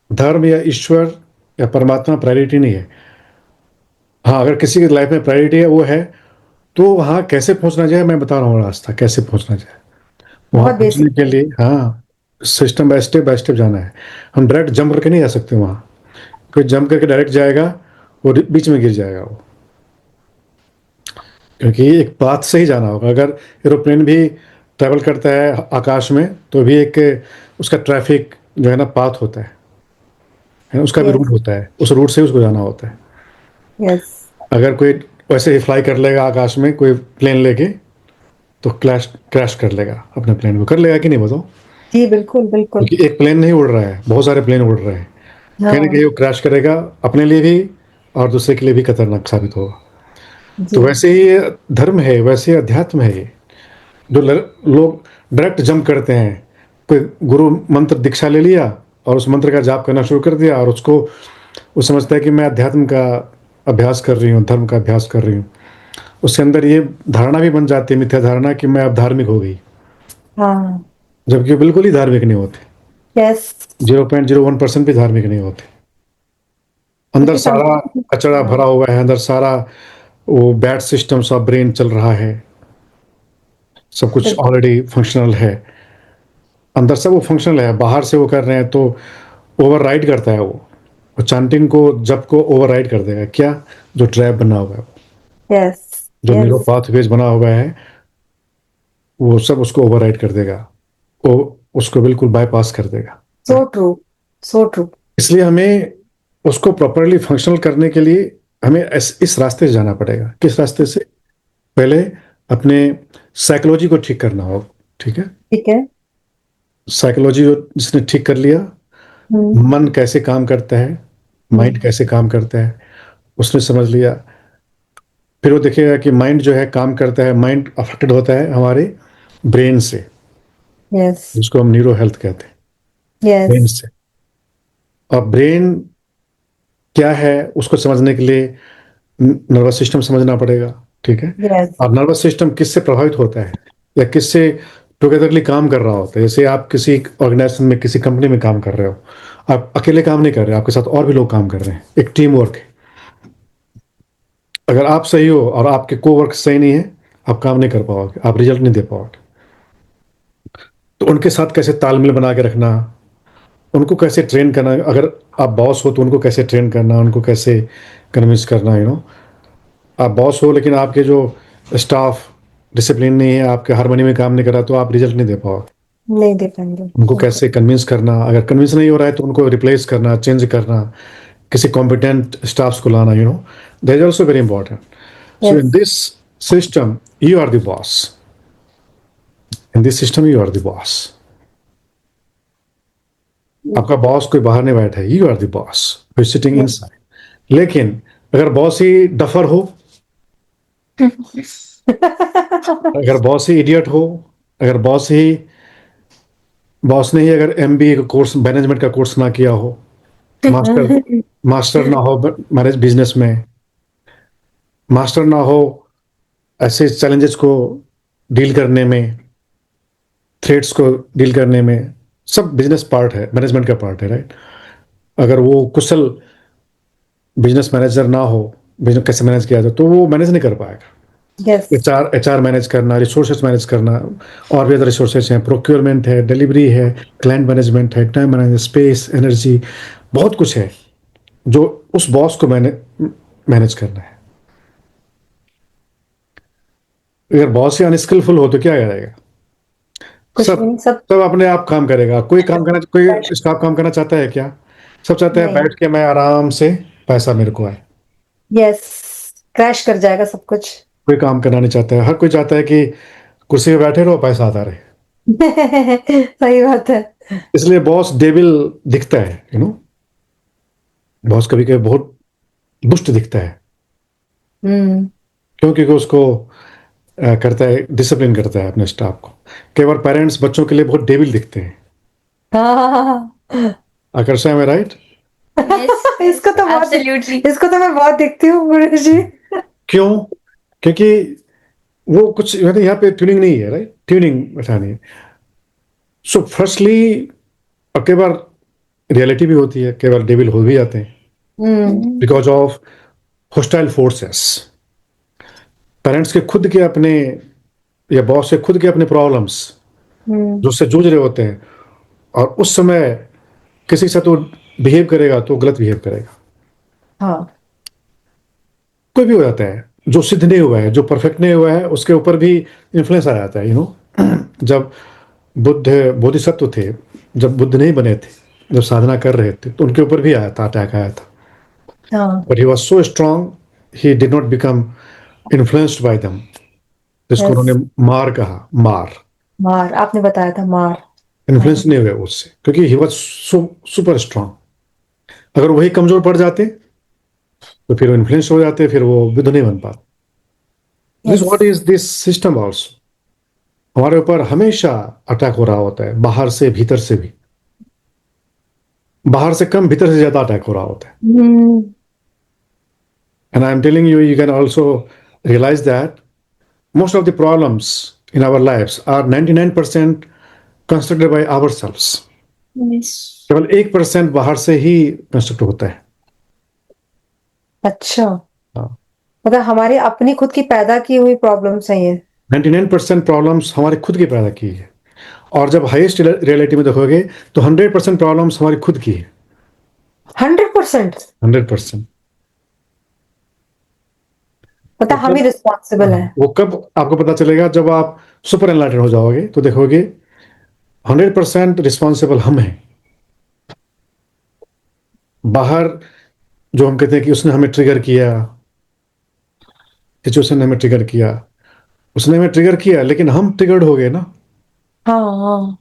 धर्म या ईश्वर या परमात्मा प्रायोरिटी नहीं है। हाँ, अगर किसी की लाइफ में प्रायोरिटी है, वो है, तो वहाँ कैसे पहुंचना जाए मैं बता रहा हूँ, रास्ता कैसे पहुंचना जाए। वहाँ बहुत पहुंचने के बेसिक। लिए, हाँ, सिस्टम बाय स्टेप जाना है। हम डायरेक्ट जंप करके नहीं जा सकते वहाँ। कोई जंप करके डायरेक्ट जाएगा, वो बीच में गिर जाएगा वो, क्योंकि एक पाथ से ही जाना होगा। अगर एरोप्लेन भी ट्रैवल करता है आकाश में, तो भी एक उसका ट्रैफिक जो है ना, पाथ होता है, उसका भी रूट यस। होता है, उस रूट से ही उसको जाना होता है। यस। अगर कोई वैसे ही फ्लाई कर लेगा आकाश में, कोई प्लेन लेके, तो क्रैश क्रैश कर लेगा, अपने प्लेन को कर लेगा कि नहीं बताओ। जी, बिल्कुल बिल्कुल। क्योंकि एक प्लेन नहीं उड़ रहा है, बहुत सारे प्लेन उड़ रहे हैं। कहीं ना हाँ। कहीं वो क्रैश करेगा, अपने लिए भी और दूसरे के लिए भी खतरनाक साबित होगा। तो जी। वैसे ही ये धर्म है, वैसे ही अध्यात्म है ये। जो लोग डायरेक्ट जंप करते हैं, कोई गुरु मंत्र दीक्षा ले लिया और उस मंत्र का जाप करना शुरू कर दिया, और उसको वो समझता है कि मैं अध्यात्म का अभ्यास कर रही हूँ, धर्म का अभ्यास कर रही हूँ। उसके अंदर ये धारणा भी बन जाती है, मिथ्या धारणा, कि मैं अब धार्मिक हो गई, हाँ। जबकि वो बिल्कुल ही धार्मिक नहीं होते। यस। 0.01% भी धार्मिक नहीं होते। अंदर क्योंकि सारा समझ। कचरा हाँ। भरा हुआ है, अंदर सारा वो बैड सिस्टम्स ऑफ ब्रेन चल रहा है, सब कुछ बिल्कुल। ऑलरेडी फंक्शनल है। अंदर सब वो फंक्शनल है, बाहर से वो कर रहे हैं तो ओवरराइड करता है वो चैंटिंग को, जप को ओवरराइड कर देगा क्या, जो ट्रैप बना हुआ है, यस। जो न्यूरो यस। पाथवेज बना हुआ है, वो सब उसको ओवरराइड कर देगा, वो उसको बिल्कुल बाईपास कर देगा। So true. So true. इसलिए हमें उसको प्रॉपरली फंक्शनल करने के लिए हमें इस रास्ते से जाना पड़ेगा। किस रास्ते से? पहले अपने साइकोलॉजी को ठीक करना होगा, ठीक है। ठीक है। साइकोलॉजी जिसने ठीक कर लिया, हम्म। मन कैसे काम करता है, माइंड हम्म। कैसे काम करता है, उसने समझ लिया। फिर वो देखेगा कि माइंड जो है काम करता है, माइंड अफेक्टेड होता है हमारे ब्रेन से, यस। जिसको हम न्यूरो हेल्थ कहते हैं, यस। ब्रेन से। और ब्रेन क्या है उसको समझने के लिए नर्वस सिस्टम समझना पड़ेगा, ठीक है। यस। अब नर्वस सिस्टम किससे प्रभावित होता है, या किससे टुगेदरली काम कर रहा होता है। जैसे आप किसी ऑर्गेनाइजेशन में, किसी कंपनी में काम कर रहे हो, आप अकेले काम नहीं कर रहे, आपके साथ और भी लोग काम कर रहे हैं, एक टीम वर्क है। अगर आप सही हो और आपके कोवर्क सही नहीं है, आप काम नहीं कर पाओगे, आप रिजल्ट नहीं दे पाओगे। तो उनके साथ कैसे तालमेल बना के रखना, उनको कैसे ट्रेन करना, अगर आप बॉस हो तो उनको कैसे ट्रेन करना, उनको कैसे कन्विंस करना, आप बॉस हो लेकिन आपके जो स्टाफ डिसिप्लिन नहीं है, आपके हारमोनी में काम नहीं कर रहा, तो आप रिजल्ट नहीं दे पाओगे। नहीं दे पाएंगे उनको बिल्कुल। कैसे कन्विंस करना, अगर कन्विंस नहीं हो रहा है तो उनको रिप्लेस करना, चेंज करना, किसी कॉम्पिटेंट स्टाफ्स को लाना, that is also very important. So in yes. This system you are the boss, in this system you are the boss. आपका बॉस कोई बाहर नहीं बैठा है, you are the boss sitting yes. Inside. लेकिन अगर बॉस ही डफर हो, अगर बॉस ही इडियट हो, अगर बॉस ने ही अगर एमबीए का कोर्स, मैनेजमेंट का कोर्स ना किया हो, मास्टर मास्टर ना हो मैनेज बिजनेस में, मास्टर ना हो ऐसे चैलेंजेस को डील करने में, थ्रेट्स को डील करने में, सब बिजनेस पार्ट है, मैनेजमेंट का पार्ट है, राइट। अगर वो कुशल बिजनेस मैनेजर ना हो, बिजनेस कैसे मैनेज किया जाए, तो वो मैनेज नहीं कर पाएगा। यस। एचआर मैनेज करना, रिसोर्सेज मैनेज करना, और भी अदर रिसोर्सेज हैं, प्रोक्योरमेंट है, डिलीवरी है, क्लाइंट मैनेजमेंट है, टाइम मैनेजमेंट, स्पेस, एनर्जी, बहुत कुछ है जो उस बॉस को मैनेज करना है। अगर बॉस ही अनस्किलफुल हो तो क्या करेगा? कुछ भी सब नहीं, सब सब अपने आप काम करेगा। कोई स्टाफ काम करना चाहता है क्या? सब चाहते हैं नहीं। बैठ के मैं आराम से पैसा मेरे को आए। यस। क्रैश कर जाएगा सब कुछ। कोई काम करना नहीं चाहता है, हर कोई चाहता है कि कुर्सी पे बैठे रहो, पैसा आता रहे। सही बात है। इसलिए बॉस डेविल दिखता है, बॉस कभी कभी बहुत दुष्ट दिखता है, हम्म। क्योंकि उसको करता है, डिसिप्लिन करता है अपने स्टाफ को। कई बार पेरेंट्स बच्चों के लिए बहुत डेविल दिखते हैं। हाँ हाँ हाँ हाँ। आकर्षण में, राइट? Yes, इसको तो बहुत absolutely. इसको तो मैं बहुत देखती हूँ गुरु जी। क्यों? क्योंकि वो कुछ मतलब यहाँ पे ट्यूनिंग नहीं है, राइट, ट्यूनिंग बैठानी है। सो फर्स्टली, और कई बार रियलिटी भी होती है, कई बार डेविल हो भी जाते हैं hmm. Because of hostile forces. Parents के खुद के अपने, या बॉस के खुद के अपने प्रॉब्लम्स हम्म। जो उससे जूझ रहे होते हैं, और उस समय किसी के साथ वो बिहेव करेगा तो गलत बिहेव करेगा। हाँ। कोई भी हो जाता है, जो सिद्ध नहीं हुआ है, जो परफेक्ट नहीं हुआ है, उसके ऊपर भी इन्फ्लुएंस आ जाता है, जब बुद्ध बोधिसत्व थे, जब बुद्ध नहीं बने थे, जब साधना कर रहे थे, तो उनके ऊपर भी आया था, अटैक आया था। हाँ। But he was so strong, he did not become influenced by दम, जिसको यस। उन्होंने मार कहा, मार। मार, आपने बताया था मार। इन्फ्लुएंस हाँ। नहीं हुए उससे, क्योंकि ही वॉज सुपर स्ट्रांग। अगर वही कमजोर पड़ जाते तो फिर वो इन्फ्लुएंस हो जाते, फिर वो बुद्ध नहीं बन पाते। This yes. What is this system also. हमारे ऊपर हमेशा अटैक हो रहा होता है, बाहर से भीतर से भी। बाहर से कम, भीतर से ज्यादा अटैक हो रहा होता है। Hmm. And I am telling you, you can also realise that most of the problems in our lives are 99% constructed by ourselves. Yes. केवल 1% बाहर से ही कंस्ट्रक्ट होता है। अच्छा, हाँ, मतलब हमारी अपनी खुद की पैदा की हुई प्रॉब्लम्स हैं ये। 99% प्रॉब्लम्स हमारे खुद की पैदा की है। और जब हाईएस्ट रियलिटी में देखोगे तो 100% प्रॉब्लम्स हमारी खुद की है। 100%। 100%। मतलब हम ही रिस्पॉन्सिबल हैं। वो कब आपको पता चलेगा? जब आप सुपर एनलाइटेड हो जाओगे तो देखोगे 100% रिस्पॉन्सिबल हम हैं। बाहर जो हम कहते हैं कि उसने हमें ट्रिगर किया, सिचुएशन ने हमें ट्रिगर किया, उसने हमें ट्रिगर किया, लेकिन हम ट्रिगर्ड हो गए ना। हाँ हाँ।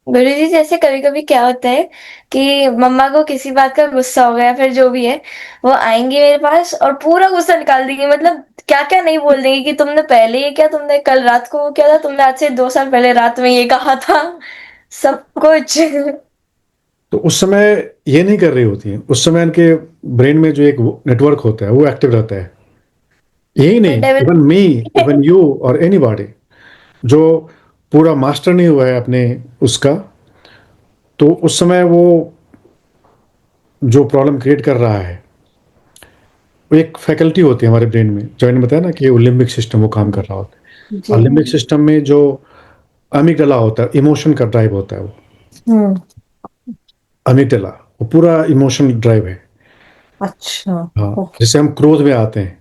गुरुजी जैसे कभी कभी क्या होता है कि मम्मा को किसी बात का गुस्सा हो गया, फिर जो भी है वो आएंगे मेरे पास और पूरा गुस्सा निकाल देंगे। मतलब क्या क्या नहीं बोल देंगे कि तुमने पहले ये किया, तुमने कल रात को वो किया था, तुमने आज से 2 साल पहले रात में ये कहा था, सब कुछ। तो उस समय ये नहीं कर रही होती है, उस समय इनके ब्रेन में जो एक नेटवर्क होता है वो एक्टिव रहता है। यही नहीं, devil. Even me, even you और एनीबॉडी जो पूरा मास्टर नहीं हुआ है अपने उसका, तो उस समय वो जो प्रॉब्लम क्रिएट कर रहा है, वो एक फैकल्टी होती है हमारे ब्रेन में, जो मैंने बताया ना कि वो लिम्बिक सिस्टम वो काम कर रहा होता है। जी। और लिम्बिक सिस्टम में जो अमिगडला होता है, इमोशन का ड्राइव होता है, वो हम्म। अमिगडला, वो पूरा इमोशनल ड्राइव है। अच्छा। हाँ, ओके। जैसे हम क्रोध में आते हैं,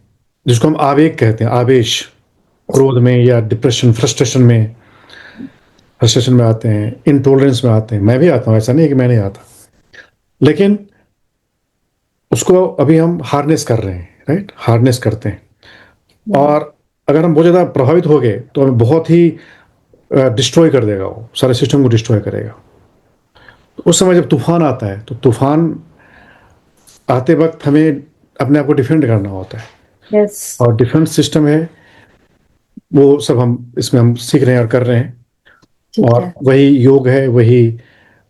जिसको हम आवेग कहते हैं, आवेश, क्रोध में या डिप्रेशन, फ्रस्ट्रेशन में आते हैं, इंटॉलरेंस में आते हैं। मैं भी आता हूँ, ऐसा नहीं है कि मैं नहीं आता, लेकिन उसको अभी हम हार्नेस कर रहे हैं, राइट, हार्नेस करते हैं। हम्म। और अगर हम बहुत ज़्यादा प्रभावित हो गए तो हमें बहुत ही डिस्ट्रॉय कर देगा, वो सारे सिस्टम को डिस्ट्रॉय करेगा। तो उस समय जब तूफान आता है, तो तूफान आते वक्त हमें अपने आप को डिफेंड करना होता है, यस। और डिफेंस सिस्टम है, वो सब हम इसमें हम सीख रहे हैं और कर रहे हैं। ठीक और है। वही योग है, वही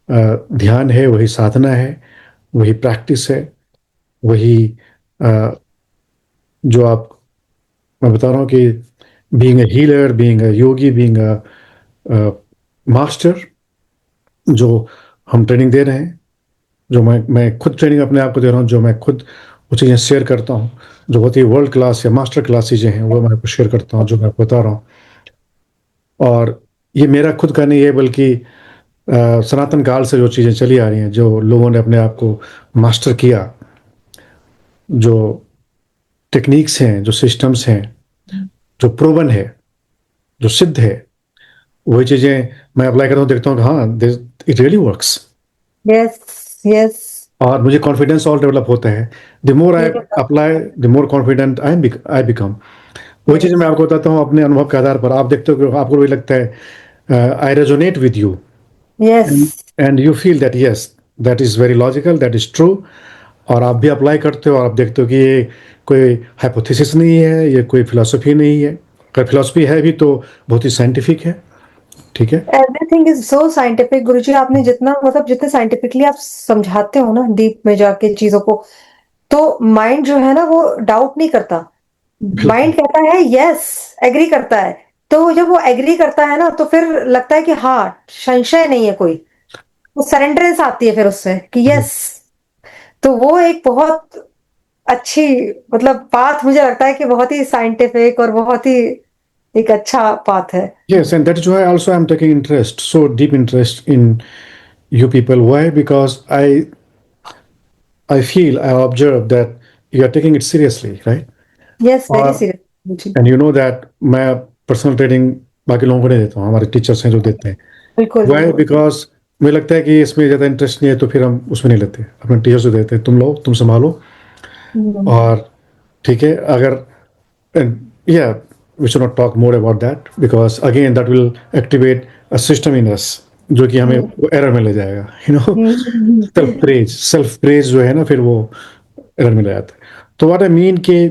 ध्यान है, वही साधना है, वही प्रैक्टिस है, वही अ, जो आप, मैं बता रहा हूँ कि being a healer, being a Yogi, being a master, जो हम ट्रेनिंग दे रहे हैं, जो मैं खुद ट्रेनिंग अपने आप को दे रहा हूँ, जो मैं खुद वो चीज़ें शेयर करता हूँ, जो बहुत ही वर्ल्ड क्लास या मास्टर क्लास चीज़ें हैं, वो मैं आपको शेयर करता हूँ, जो मैं आपको बता रहा हूँ। और ये मेरा खुद का नहीं है, बल्कि सनातन काल से जो चीज़ें चली आ रही हैं, जो लोगों ने अपने आप को मास्टर किया, जो टेक्निक्स हैं, जो सिस्टम्स हैं, जो प्रूवन है, जो सिद्ध है, वही चीज़ें मैं अप्लाई करता हूँ, देखता हूँ कि हाँ, it really works. Yes. Yes. और मुझे कॉन्फिडेंस और डेवलप होता है। द मोर आई मेरे साथ। Apply, the more confident I become. वही चीज़ मैं यस। आपको बताता हूँ अपने अनुभव के आधार पर। आप देखते हो कि आपको भी लगता है I resonate with you, yes. And you feel that yes, that is very logical, that is true. और आप भी अप्लाई करते हो, और आप देखते हो कि ये कोई हाइपोथेसिस नहीं है, ये कोई फिलोसफी नहीं है। अगर फिलोसफी है भी तो बहुत ही साइंटिफिक है। ठीक है। एवरीथिंग इज सो साइंटिफिक गुरुजी। आपने जितना मतलब जितने साइंटिफिकली आप समझाते हो ना डीप में जाके चीजों को, तो माइंड जो है ना वो डाउट नहीं करता। बिल्कुल। माइंड कहता है यस, एग्री करता है। तो जब वो एग्री करता है ना तो फिर लगता है कि हाँ, संशय नहीं है कोई। वो सरेंडरेंस आती है फिर उससे कि यस। तो वो एक बहुत अच्छी मतलब पाथ मुझे लगता है कि बहुत ही साइंटिफिक और बहुत ही एक अच्छा पाथ है। Yes, and that is why also I'm taking interest, so deep interest in you people. Why? Because I feel, I observe that you are taking it seriously, right? Yes, very और serious. And you know that मैं personal training बाकी लोगों को नहीं देता हूँ, हमारे teachers हैं जो देते हैं। बिल्कुल वाई? बिल्कुल। बिकॉज मुझे लगता है कि इसमें ज़्यादा इंटरेस्ट नहीं है, तो फिर हम उसमें नहीं लेते, अपने टीचर्स को देते हैं, तुम लो, तुम संभालो। हम्म। और ठीक है, अगर या we should not talk more about that, because again that will activate a system in us, जो कि हमें एरर में ले जाएगा, यू नो। सेल्फ प्रेज जो है ना, फिर वो एरर में ले जाता है। तो व्हाट आई मीन कि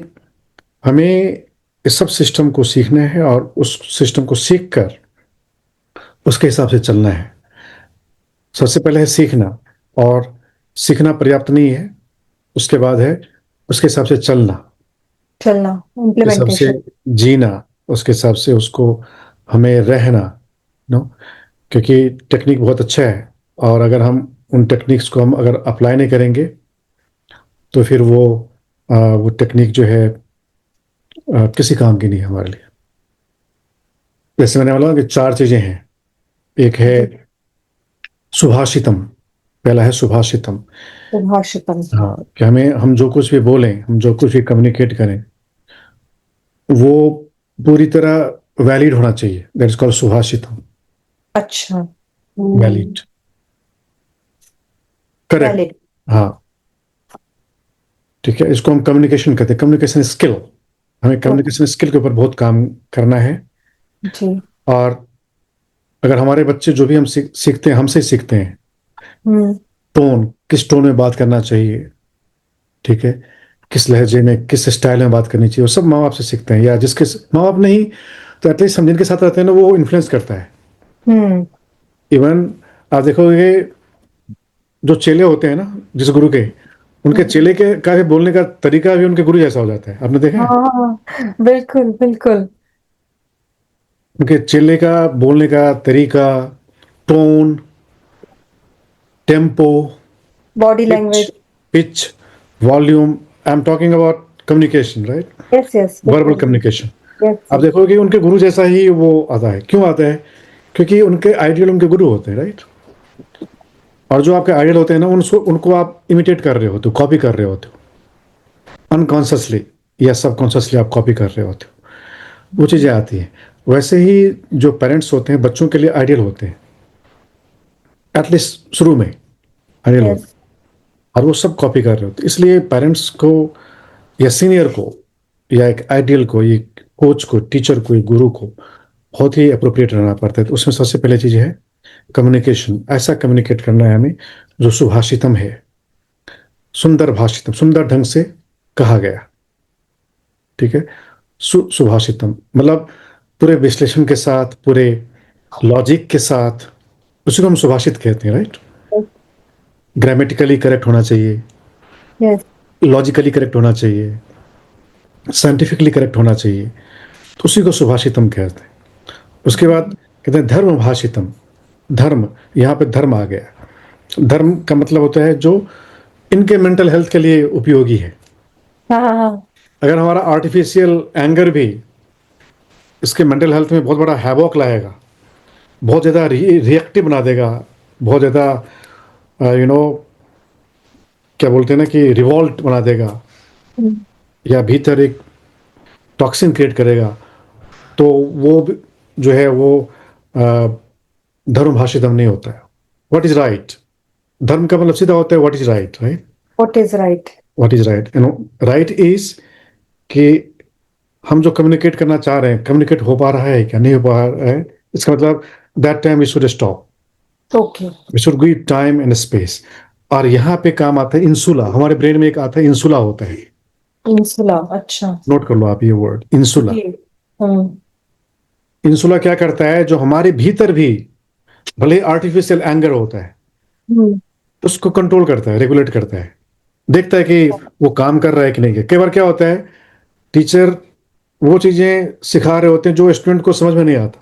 हमें इस सब सिस्टम को सीखना है, और उस सिस्टम को सीख कर उसके हिसाब से चलना है। सबसे पहले है सीखना, और सीखना पर्याप्त नहीं है, उसके बाद है उसके हिसाब से चलना, चलना, उसके हिसाब से इम्प्लीमेंटेशन। जीना, उसके हिसाब से उसको हमें रहना, नो। क्योंकि टेक्निक बहुत अच्छा है, और अगर हम उन टेक्निक्स को हम अगर अप्लाई नहीं करेंगे, तो फिर वो टेक्निक जो है किसी काम की नहीं है हमारे लिए। जैसे मैंने बोला कि चार चीजें हैं। एक है जी। सुभाषितम, पहला है सुभाषितम। सुभाषितम। हाँ, कि हम जो कुछ भी बोलें, हम जो कुछ भी कम्युनिकेट करें, वो पूरी तरह वैलिड होना चाहिए। दैट इज कॉल्ड सुभाषितम। अच्छा। Valid, correct. वैलिड। हाँ, ठीक है, इसको हम कम्युनिकेशन कहते हैं, कम्युनिकेशन स्किल। हमें कम्युनिकेशन स्किल के ऊपर बहुत काम करना है। जी। और अगर हमारे बच्चे जो भी हम सीखते हैं, हमसे ही सीखते हैं। हम्म। टोन, किस टोन में बात करना चाहिए, ठीक है, किस लहजे में, किस स्टाइल में बात करनी चाहिए, वो सब माँ बाप से सीखते हैं। या जिसके माँ बाप नहीं, तो एटलीस्ट हम जिनके साथ रहते हैं ना, वो इन्फ्लुएंस करता है। हम्म। इवन आप देखोगे, जो चेले होते हैं ना जिस गुरु के, उनके चेले के का भी बोलने का तरीका भी उनके गुरु जैसा हो जाता है। आपने देखा है? हाँ, बिल्कुल बिल्कुल। उनके चेले का बोलने का तरीका, tone, tempo, body pitch, language. Pitch, volume. I am talking about communication, right, yes yes, verbal बिल्कुल। कम्युनिकेशन। यस आप यस। देखोगे उनके गुरु जैसा ही वो आता है। क्यों आता है? क्योंकि उनके आइडियल उनके गुरु होते हैं, राइट। और जो आपके आइडियल होते हैं ना, उनको उनको आप इमिटेट कर रहे होते हो, कॉपी कर रहे होते हो। अनकॉन्शियसली या सबकॉन्शियसली आप कॉपी कर रहे होते हो, वो चीज़ें आती हैं। वैसे ही जो पेरेंट्स होते हैं बच्चों के लिए आइडियल होते हैं, एटलीस्ट शुरू में आइडियल होते यस। हैं, और वो सब कॉपी कर रहे होते हैं। इसलिए पेरेंट्स को या सीनियर को या एक आइडियल को, ये कोच को, टीचर को, एक गुरु को बहुत ही अप्रोप्रिएट रहना पड़ता है। तो उसमें सबसे पहले चीज़ है कम्युनिकेशन। ऐसा कम्युनिकेट करना है हमें जो सुभाषितम है, सुंदर भाषितम, सुंदर ढंग से कहा गया, ठीक है। सुभाषितम मतलब पूरे विश्लेषण के साथ, पूरे लॉजिक के साथ, उसी को हम सुभाषित कहते हैं, राइट। ग्रामेटिकली करेक्ट होना चाहिए, यस। लॉजिकली करेक्ट होना चाहिए, साइंटिफिकली करेक्ट होना चाहिए, तो उसी को सुभाषितम कहते हैं। उसके बाद कहते हैं धर्म भाषितम। धर्म, यहाँ पे धर्म आ गया। धर्म का मतलब होता है जो इनके मेंटल हेल्थ के लिए उपयोगी है। हाँ हाँ हाँ। अगर हमारा आर्टिफिशियल एंगर भी इसके मेंटल हेल्थ में बहुत बड़ा हैवॉक लाएगा, बहुत ज़्यादा रिएक्टिव बना देगा, बहुत ज़्यादा यू नो क्या बोलते हैं ना कि रिवॉल्ट बना देगा, हम्म, या भीतर एक टॉक्सिन क्रिएट करेगा, तो वो जो है वो धर्म भाषितम नहीं होता है। व्हाट इज राइट, धर्म का मतलब सीधा होता है what is right, right. What is right. What is right, right is कि हम जो कम्युनिकेट करना चाह रहे हैं, कम्युनिकेट हो पा रहा है क्या, नहीं हो पा रहा है, इसका मतलब that time we should stop, okay. We should give time and space. और यहाँ पे काम आता है इंसुला। हमारे ब्रेन में एक आता है इंसुला होता है, इंसुला, अच्छा। नोट कर लो आप ये वर्ड इंसुला। जी। हम्म। इंसुला क्या करता है, जो हमारे भीतर भी भले आर्टिफिशियल एंगर होता है, हम्म, उसको कंट्रोल करता है, रेगुलेट करता है, देखता है कि वो काम कर रहा है कि नहीं। कई बार क्या होता है, टीचर वो चीजें सिखा रहे होते हैं जो स्टूडेंट को समझ में नहीं आता,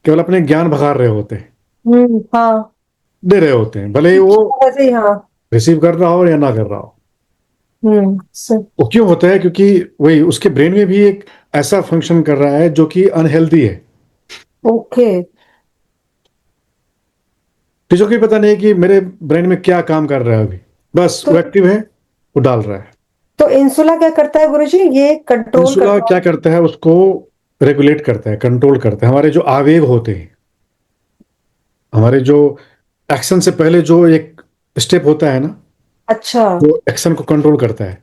केवल अपने ज्ञान भगा रहे होते हैं, हाँ। दे रहे होते हैं, भले ही वो वैसे ही, हाँ। रिसीव कर रहा हो या ना कर रहा हो। वो क्यों होता है, क्योंकि वही उसके ब्रेन में भी एक ऐसा फंक्शन कर रहा है जो कि अनहेल्दी है। ओके। टीचर को भी पता नहीं कि मेरे ब्रेन में क्या काम कर रहा है अभी, बस तो वो एक्टिव है, वो डाल रहा है। तो इंसुला क्या करता है गुरुजी, ये कंट्रोल इंसुला करता क्या करता है, उसको रेगुलेट करता है, कंट्रोल करता है। हमारे जो आवेग होते हैं, हमारे जो एक्शन से पहले जो एक स्टेप होता है ना, है। अच्छा। वो एक्शन को कंट्रोल करता है,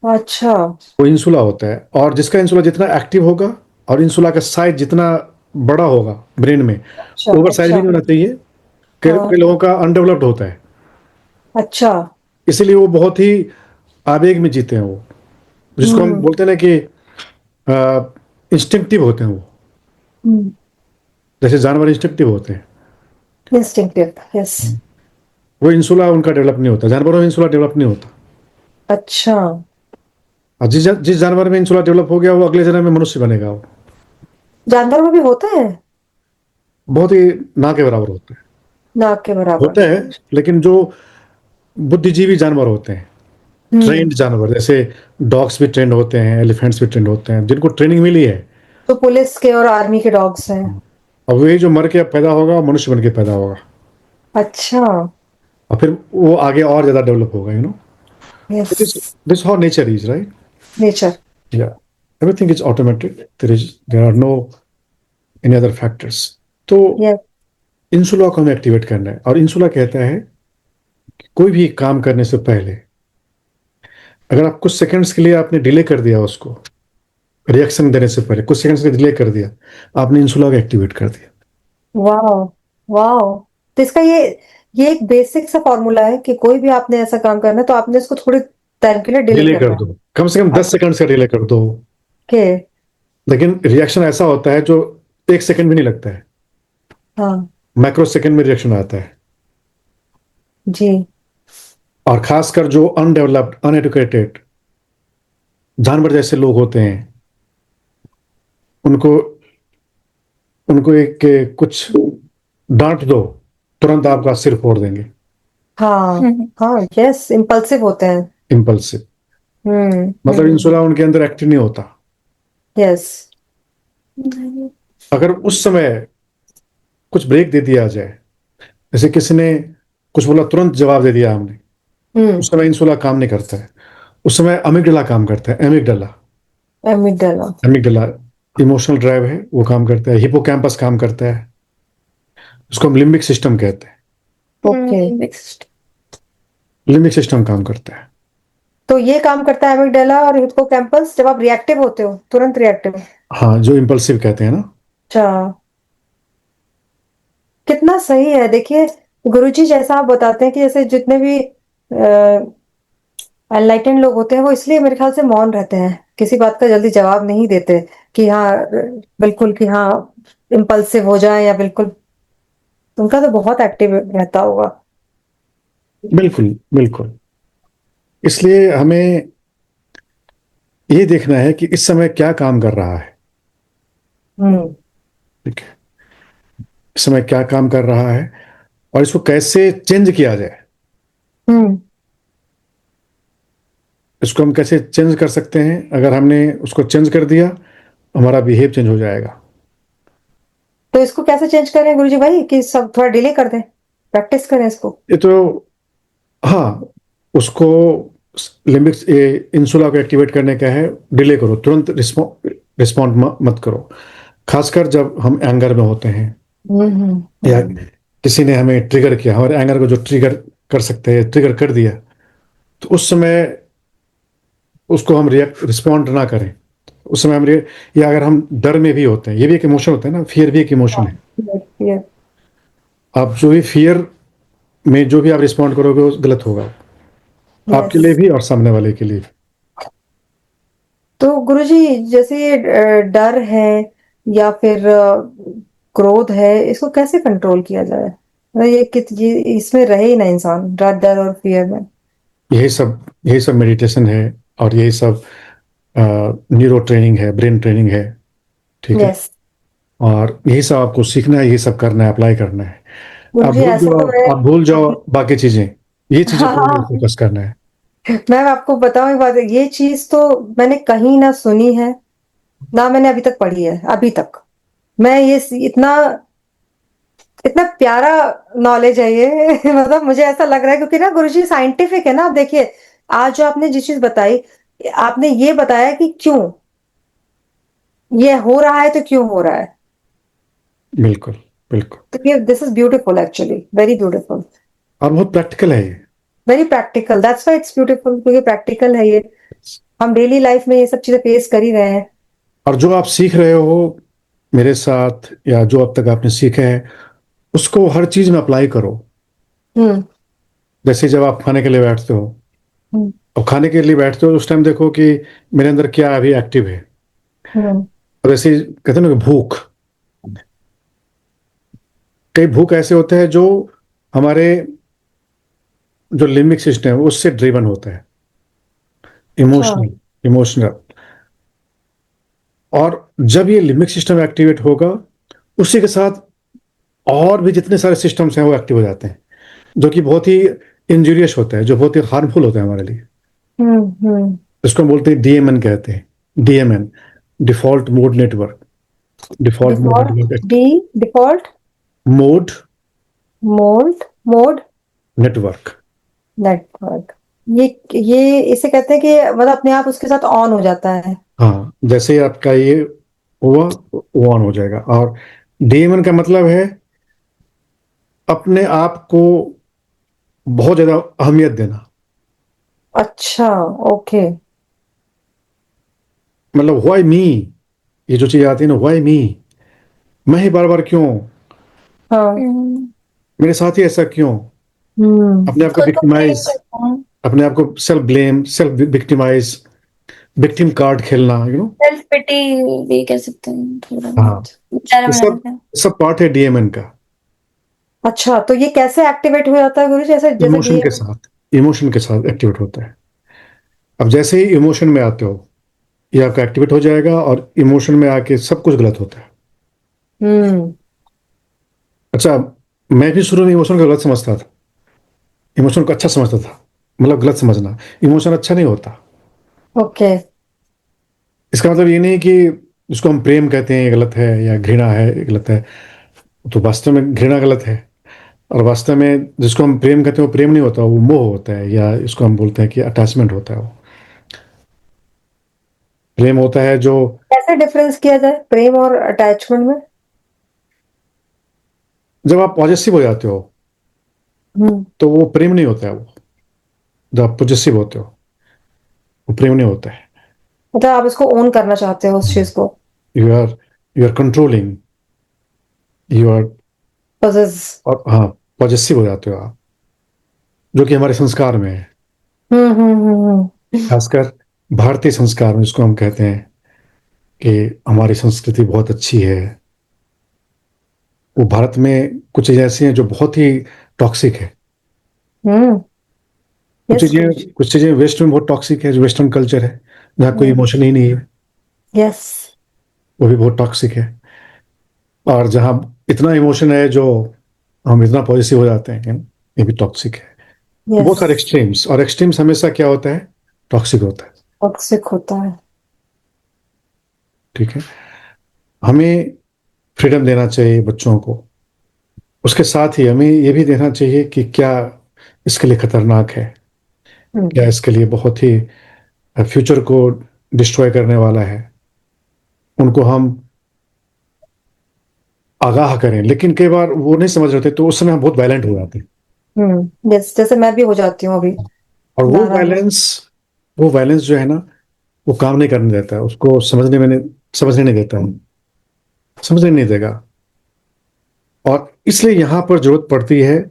अच्छा। वो इंसुला होता है। और जिसका इंसुला जितना एक्टिव होगा, और इंसुला का साइज जितना बड़ा होगा ब्रेन में, अच्छा। ओवर साइज भी अच्छा। नहीं होना चाहिए। कई हाँ। कई लोगों का अनडेवलप्ड होता है, अच्छा। इसीलिए वो बहुत ही आवेग में जीते हैं। वो जिसको हम हम्म। बोलते हैं ना कि इंस्टिंक्टिव होते हैं वो, जैसे जानवर इंस्टिंक्टिव होते हैं। Instinctive, yes. वो इंसुला उनका डेवलप नहीं होता, जानवरों में इंसुला डेवलप नहीं होता। अच्छा। और जिस जानवर में इंसुला डेवलप हो गया, वो अगले जन्म में मनुष्य बनेगा। वो जानवर में भी होता है? बहुत ही ना के बराबर होता है। नाक के बराबर। होता है, लेकिन जो बुद्धिजीवी जानवर होते हैं, हम्म। ट्रेंड जानवर, जैसे डॉग्स भी ट्रेंड होते हैं, एलिफेंट्स भी ट्रेंड होते हैं, जिनको ट्रेनिंग मिली है। तो पुलिस के और आर्मी के डॉग्स हैं? अब वही जो मर के पैदा होगा, वो मनुष्य बन के पैदा होगा, अच्छा। और फिर वो आगे और ज्यादा डेवलप होगा, you know. Yes. This how nature is, right. Nature. Yeah everything is automated, there are no any other factors. तो यस। इंसुला को हमें एक्टिवेट करना है। और इंसुला कहता है कि कोई भी काम करने से पहले, अगर आप कुछ सेकंड्स के लिए आपने डिले कर दिया, उसको रिएक्शन देने से पहले कुछ सेकंड्स के डिले कर दिया, आपने इंसुला को एक्टिवेट कर दिया। वाओ। वाओ। तो इसका ये एक बेसिक सा फॉर्मूला है कि कोई भी आपने ऐसा काम करना है तो आपने इसको थोड़ी टाइम के लिए डिले डिले कर करना दो, कम से कम है। 10 सेकंड का डिले कर दो। ओके। लेकिन रिएक्शन ऐसा होता है जो 1 सेकंड भी नहीं लगता है, हाँ। माइक्रो सेकंड में रिएक्शन आता है। जी। और खासकर जो अनडेवलप्ड, अनएडुकेटेड जानवर जैसे लोग होते हैं, उनको उनको कुछ डांट दो, तुरंत आपका सिर फोड़ देंगे। हाँ। हाँ, यस, इम्पल्सिव होते हैं। इम्पल्सिव, हम्म। मतलब इंसुला उनके अंदर एक्टिव नहीं होता। यस। अगर उस समय कुछ ब्रेक दे दिया जाए, जैसे किसी ने कुछ बोला, तुरंत जवाब दे दिया हमने, उस समय इंसुला काम नहीं करता है, उस समय अमिगडला काम करता है। एमिगडला एमिगडाला। एमिगडला इमोशनल ड्राइव है, वो काम करता है। हिपोकैम्पस काम करता है, उसको हम लिम्बिक सिस्टम कहते हैं। ओके। नेक्स्ट। लिम्बिक सिस्टम काम करता है। तो ये काम करता है एमिगडाला और हिप्पोकैम्पस जब आप रिएक्टिव होते हो, तुरंत रिएक्टिव। हाँ, जो इम्पल्सिव कहते हैं ना। अच्छा, कितना सही है। देखिए गुरुजी, जैसा आप बताते हैं कि जैसे जितने भी एनलाइटेंड लोग होते हैं वो इसलिए मेरे ख्याल से मौन रहते हैं, किसी बात का जल्दी जवाब नहीं देते कि हाँ बिल्कुल, कि हाँ इम्पल्सिव हो जाए या बिल्कुल। उनका तो बहुत एक्टिव रहता होगा। बिल्कुल बिल्कुल। इसलिए हमें ये देखना है कि इस समय क्या काम कर रहा है। हम्म। ठीक है, इस समय क्या काम कर रहा है और इसको कैसे चेंज किया जाए। हम्म। इसको हम कैसे चेंज कर सकते हैं? अगर हमने उसको चेंज कर दिया, हमारा बिहेव चेंज हो जाएगा। तो इसको कैसे चेंज करें गुरुजी भाई, कि सब थोड़ा डिले कर दें, प्रैक्टिस करें इसको? ये तो, हाँ, उसको लिम्बिक्स इंसुला को एक्टिवेट करने का है। डिले करो, तुरंत रिस्पॉन्ड मत करो, खासकर जब हम एंगर में होते हैं या किसी ने हमें ट्रिगर किया, हमारे एंगर को जो ट्रिगर कर सकते हैं, ट्रिगर कर दिया, तो उस समय उसको हम रिस्पॉन्ड ना करें। उस समय हम या अगर हम डर में भी होते हैं, ये भी एक इमोशन होता है ना, फियर भी एक इमोशन है। यस। आप जो भी फियर में जो भी आप रिस्पॉन्ड करोगे वो गलत होगा, आपके लिए भी और सामने वाले के लिए भी। तो गुरुजी, जैसे ये डर है या फिर क्रोध है, इसको कैसे कंट्रोल किया जाए? मतलब ये इसमें रहे ही ना इंसान, डर और फियर में। यही सब मेडिटेशन है, और यही सब न्यूरो ट्रेनिंग है, ब्रेन ट्रेनिंग है। ठीक है, यस और यही सब आपको सीखना है, यही सब करना है, अप्लाई करना है। आप गुरुजी, भूल ऐसा तो जाओ, मैं आप भूल जाओ बाकी चीजें, ये चीजों हाँ पर हाँ, फोकस करना है। मैं आपको बताऊं एक बात, ये चीज तो मैंने कहीं ना सुनी है, ना मैंने अभी तक पढ़ी है अभी तक। मैं ये इतना इतना प्यारा नॉलेज है ये मतलब मुझे ऐसा लग रहा है, क्योंकि ना गुरुजी साइंटिफिक है ना। आप देखिए, आज जो आपने जिस चीज बताई, आपने ये बताया कि क्यों ये हो रहा है, तो क्यों हो रहा है। बिल्कुल बिल्कुल। तो ये this is beautiful, actually very beautiful, और बहुत प्रैक्टिकल है ये। Very practical. That's why it's beautiful, क्योंकि प्रैक्टिकल है ये। हम डेली लाइफ में ये सब चीजें फेस कर ही रहे हैं। और जो आप सीख रहे हो मेरे साथ, या जो अब तक आपने सीखे हैं, उसको हर चीज में अप्लाई करो। हम्म। जैसे जब आप खाने के लिए बैठते हो, हम्म। और खाने के लिए बैठते हो उस टाइम देखो कि मेरे अंदर क्या अभी एक्टिव है। हम्म। और ऐसे कहते हैं ना कि भूख, कई भूख ऐसे होते हैं जो हमारे जो लिम्बिक सिस्टम है उससे ड्रिवन होता है, अच्छा। Emotional emotional. और जब ये लिम्बिक सिस्टम एक्टिवेट होगा, उसी के साथ और भी जितने सारे सिस्टम्स हैं वो एक्टिव हो जाते हैं, जो कि बहुत ही इंजूरियस होता है, जो बहुत ही हार्मफुल होता है हमारे लिए। हम्म। इसको हम बोलते हैं डीएमएन कहते हैं, DMN, default mode network. Default mode default network, D default mode mode network. Network. ये इसे कहते हैं कि मतलब अपने आप उसके साथ ऑन हो जाता है। हाँ, जैसे ही आपका ये हुआ, वो ऑन हो जाएगा। और डीएमएन का मतलब है अपने आप को बहुत ज्यादा अहमियत देना। अच्छा। ओके। मतलब व्हाई मी, ये जो चीज आती है ना, व्हाई मी, मैं ही बार बार क्यों, हाँ। मेरे साथ ही ऐसा क्यों। हम्म। अपने आप को खुद को ब्लेम विक्टिमाइज, करता हूँ। अपने आप को self blame, self victimise, victim card खेलना, सेल्फ पिटी भी कह सकते हैं थोड़ा हाँ, बहुत, बेचारा ये बना सब देते हैं। सब पार्ट है डीएमएन का। अच्छा, तो ये कैसे एक्टिवेट हो जाता है गुरु, जैसे जैसे इमोशन के डीएम? साथ, इमोशन के साथ एक्टिवेट होता है। अब जैसे ही इमोशन में आते हो, ये आपका एक्टिवेट हो जाएगा, और इमोशन में आके सब कुछ गलत होता है। हम्म। अच्छा, मैं भी शुरू में इमोशन को गलत समझता था, इमोशन को अच्छा समझता था। मतलब गलत समझना, इमोशन अच्छा नहीं होता। ओके। इसका मतलब ये नहीं कि जिसको हम प्रेम कहते हैं ये गलत है, या घृणा है ये गलत है। तो वास्तव में घृणा गलत है, और वास्तव में जिसको हम प्रेम कहते हैं वो प्रेम नहीं होता, वो मोह होता है, या इसको हम बोलते हैं कि अटैचमेंट होता है। वो प्रेम होता है जो, कैसे डिफरेंस किया जाए प्रेम और अटैचमेंट में? जब आप पॉजेसिव हो जाते हो तो वो प्रेम नहीं होता है। वो जब आप पॉजेसिव होते हो वो प्रेम नहीं होता है। मतलब आप इसको ओन करना चाहते हो उस चीज को। You are controlling, you are, possess. और हाँ, पॉजेसिव हो जाते हो आप, जो कि हमारे संस्कार में है। हम्म। खासकर भारतीय संस्कार में, जिसको हम कहते हैं कि हमारी संस्कृति बहुत अच्छी है, वो भारत में कुछ चीजें ऐसी हैं जो बहुत ही टॉक्सिक है। हम्म। यस गुरुजी। कुछ चीजें वेस्ट में बहुत टॉक्सिक है, जो वेस्टर्न कल्चर है, जहाँ कोई इमोशन ही नहीं है, यस। वो भी बहुत टॉक्सिक है। और जहाँ इतना इमोशन है, जो हम इतना पॉजिटिव हो जाते हैं, ये भी टॉक्सिक है। यस। बहुत सारे एक्सट्रीम्स, और एक्सट्रीम्स हमेशा क्या होता है, टॉक्सिक होता है। टॉक्सिक होता है। ठीक है, हमें फ्रीडम देना चाहिए बच्चों को, उसके साथ ही हमें ये भी देना चाहिए कि क्या इसके लिए खतरनाक है, क्या इसके लिए बहुत ही फ्यूचर को डिस्ट्रॉय करने वाला है। उनको हम आगाह करें, लेकिन कई बार वो नहीं समझ रहे होते, तो उस समय हम बहुत वायलेंट हो जाते हैं। यस, जैसे मैं भी हो जाती हूँ अभी। और ज्यादा ही। वो वायलेंस जो है ना, वो काम नहीं करने देता है, उसको समझने नहीं देता है, समझने नहीं देगा। और इसलिए यहाँ पर जरूरत पड़ती है,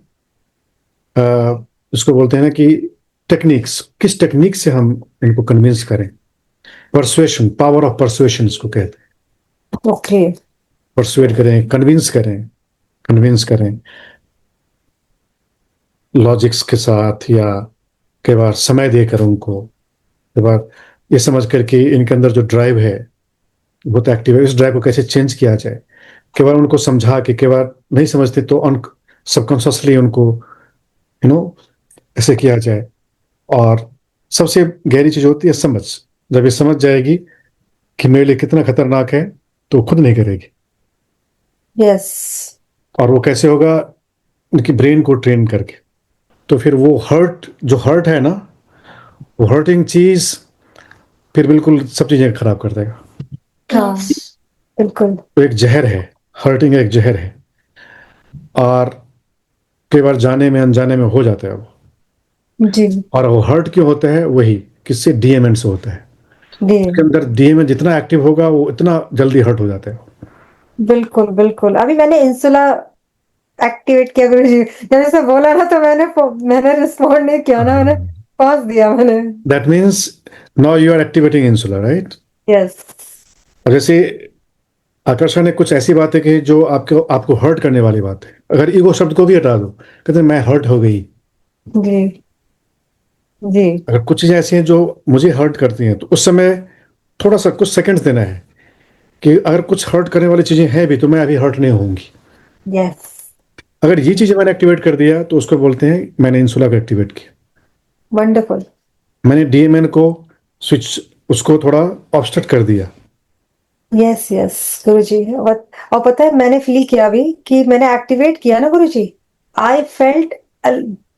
अ, उसको बोलते हैं ना कि टेक्निक्स, किस टेक्निक से हम इनको कन्विंस करें। परसुएशन, पावर ऑफ परसुएशन इसको कहते हैं। ओके। परसुएट करें, कन्विंस करें लॉजिक्स के साथ, या कई बार समय देकर उनको, कई बार ये समझ कर कि इनके अंदर जो ड्राइव है बहुत एक्टिव है, इस ड्राइव को कैसे चेंज किया जाए। कई बार उनको समझा के, कई बार नहीं समझते तो सबकॉन्शियसली उनको ऐसे किया जाए। और सबसे गहरी चीज होती है समझ। जब ये समझ जाएगी कि मेरे लिए कितना खतरनाक है, तो वो खुद नहीं करेगी। यस। और वो कैसे होगा, उनकी ब्रेन को ट्रेन करके। तो फिर वो जो हर्ट है ना, वो हर्टिंग चीज फिर बिल्कुल सब चीजें खराब कर देगा। हाँ। बिल्कुल। तो एक जहर है, हर्टिंग एक जहर है। और कई बार जाने में अनजाने में हो जाता है वो। जी। और वो हर्ट क्यों होता है, वही किससे, डीएमएन से होता है। जी। उसके अंदर डीएमएन जितना एक्टिव होगा, वो इतना जल्दी हर्ट हो जाता है। बिल्कुल बिल्कुल, अभी मैंने इंसुला एक्टिवेट किया गुरुजी। जब इसे बोला ना तो मैंने रिस्पॉन्ड नहीं किया ना, मैंने पॉज दिया मैंने। That means now you are activating insula, right. Yes. और जैसे आकर्षण ने कुछ ऐसी बातें कही जो आपको आपको हर्ट करने वाली बात है, अगर ईगो शब्द को भी हटा दो, कहते हैं मैं हर्ट हो गई। जी। जी। अगर कुछ चीजें ऐसी हैं जो मुझे हर्ट करती हैं, तो उस समय थोड़ा सा कुछ सेकंड्स देना है कि अगर कुछ हर्ट करने वाली चीजें हैं भी, तो मैं अभी हर्ट नहीं होंगी। यस। अगर ये चीजें मैंने एक्टिवेट कर दिया, तो उसको बोलते हैं मैंने इंसुला को एक्टिवेट किया। वंडरफुल। मैंने डीएमएन को स्विच, उसको थोड़ा ऑब्स्ट्रक्ट कर दिया। यस यस गुरुजी। और पता है मैंने फील किया अभी कि मैंने एक्टिवेट किया ना गुरुजी, I felt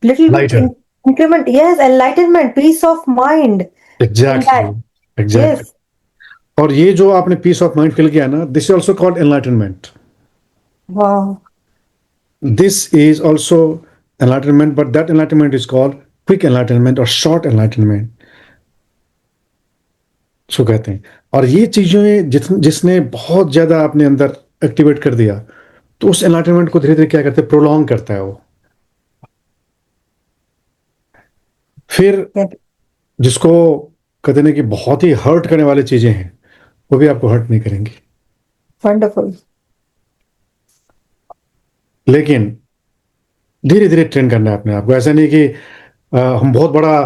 little bit lighter, increment, yes, enlightenment, peace of mind in exactly, that. Exactly. Yes. और ये जो आपने पीस ऑफ माइंड फील किया ना, this is also called enlightenment. वाह। This is also enlightenment, but that enlightenment is called quick enlightenment or short enlightenment, सो कहते हैं। और ये चीजें जिसने बहुत ज्यादा अपने अंदर एक्टिवेट कर दिया, तो उस एनलाइटनमेंट को धीरे धीरे क्या करते हैं, प्रोलॉन्ग करता है वो। फिर जिसको कहते हैं कि बहुत ही हर्ट करने वाली चीजें हैं, वो भी आपको हर्ट नहीं करेंगी। वंडरफुल। लेकिन धीरे धीरे ट्रेन करना है अपने आप को। ऐसा नहीं कि हम बहुत बड़ा,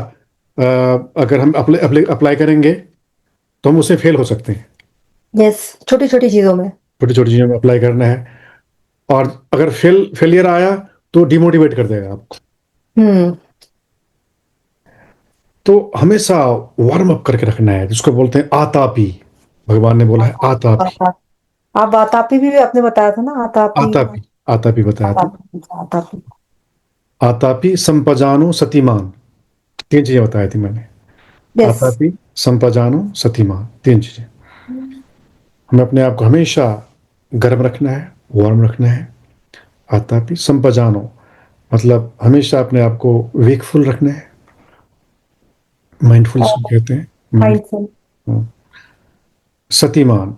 अगर हम अप्लाई करेंगे तो हम उससे फेल हो सकते हैं। यस, छोटी छोटी चीजों में। छोटी छोटी चीजों में अप्लाई करना है। और अगर फेलियर आया, तो डिमोटिवेट कर देगा आपको। हम्म। तो हमेशा वार्म अप करके रखना है, जिसको बोलते हैं आतापी। भगवान ने बोला है आतापी। आप बातापी भी आपने बताया था ना, आतापी। आतापी, आतापी बताया था। आतापी। आतापी। आतापि संपजानो सतीमान, 3 चीजें बताई थी मैंने। यस आतापि संपजानो सतीमान, 3 चीजें। हमें अपने आप को हमेशा गर्म रखना है, वार्म रखना है। आतापि संपजानो मतलब हमेशा अपने आप को वेकफुल रखना है, माइंडफुल कहते हैं, माइंड। माइंडफुल सतीमान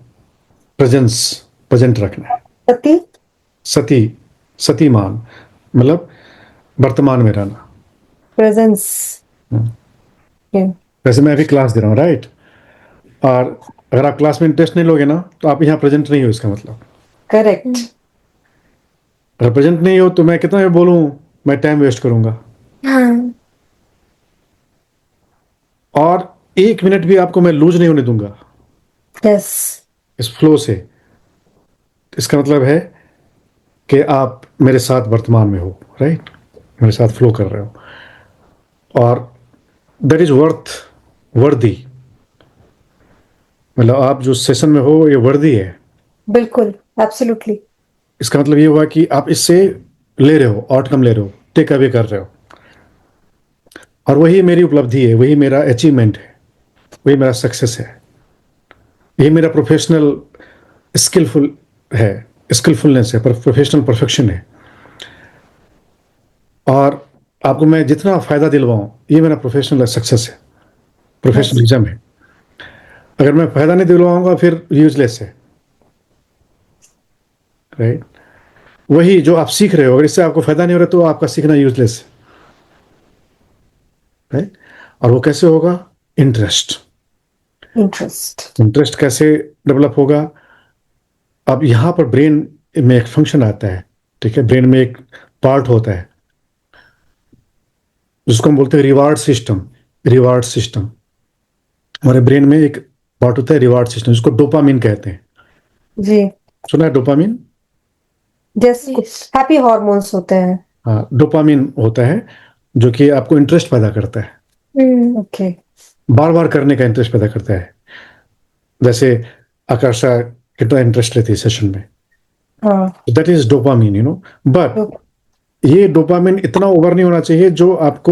प्रेजेंस, प्रेजेंट रखना है। सती सती, सतीमान मतलब वर्तमान में रहना। प्रेजेंस वैसे मैं अभी क्लास दे रहा हूँ, राइट, और अगर आप क्लास में इंटरेस्ट नहीं लोगे ना तो आप यहाँ प्रेजेंट नहीं हो, इसका मतलब। करेक्ट अगर प्रेजेंट नहीं हो तो मैं कितना भी बोलूँ, मैं टाइम वेस्ट करूंगा, हाँ और 1 मिनट भी आपको मैं लूज नहीं होने दूंगा यस इस फ्लो से। इसका मतलब है कि आप मेरे साथ वर्तमान में हो, राइट, मेरे साथ फ्लो कर रहे हो, और दैट इज वर्दी, मतलब आप जो सेशन में हो ये वर्दी है। बिल्कुल एब्सोल्युटली इसका मतलब ये हुआ कि आप इससे ले रहे हो, आउटकम ले रहे हो, टेक अवे कर रहे हो, और वही मेरी उपलब्धि है, वही मेरा अचीवमेंट है, वही मेरा सक्सेस है, यही मेरा प्रोफेशनल स्किलफुल है, स्किलफुलनेस है, प्रोफेशनल परफेक्शन है। और आपको मैं जितना फायदा दिलवाऊं ये मेरा प्रोफेशनल सक्सेस है, यस प्रोफेशनलिज्म है। अगर मैं फायदा नहीं दिलवाऊंगा फिर यूजलेस है, राइट। वही जो आप सीख रहे हो, अगर इससे आपको फायदा नहीं हो रहा तो आपका सीखना यूजलेस है, राइट। और वो कैसे होगा? इंटरेस्ट। इंटरेस्ट इंटरेस्ट कैसे डेवलप होगा? अब यहां पर ब्रेन में एक फंक्शन आता है, ठीक है, ब्रेन में एक पार्ट होता है जिसको हम बोलते हैं रिवार्ड सिस्टम। रिवार्ड सिस्टम, हमारे ब्रेन में एक पार्ट होता है रिवार्ड सिस्टम, जिसको डोपामिन कहते हैं। जी सुना है डोपामिन? जस हैप्पी हॉर्मोन्स होते हैं हाँ, डोपामिन होता है जो कि आपको इंटरेस्ट पैदा करता है, ओके बार बार करने का इंटरेस्ट पैदा करता है। जैसे आकाशा कितना इंटरेस्ट लेती है सेशन में, हाँ दैट इज डोपामिन, बट तो ये डोपामिन इतना ओवर नहीं होना चाहिए जो आप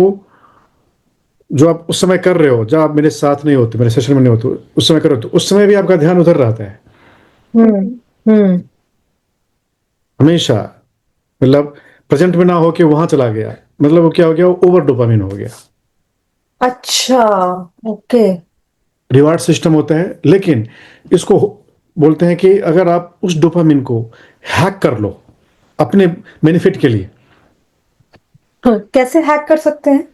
उस समय कर रहे हो, जब आप मेरे साथ नहीं होते, मेरे सेशन में नहीं होते, उस समय कर रहे हो, तो उस समय भी आपका ध्यान उधर रहता है हम्म हम्म हमेशा। मतलब प्रेजेंट में ना हो के वहां चला गया, मतलब वो क्या हो गया, ओवर डोपामिन हो गया। अच्छा ओके रिवार्ड सिस्टम होता है, लेकिन इसको बोलते हैं कि अगर आप उस डोपामिन को हैक कर लो अपने बेनिफिट के लिए, कैसे हैक कर सकते हैं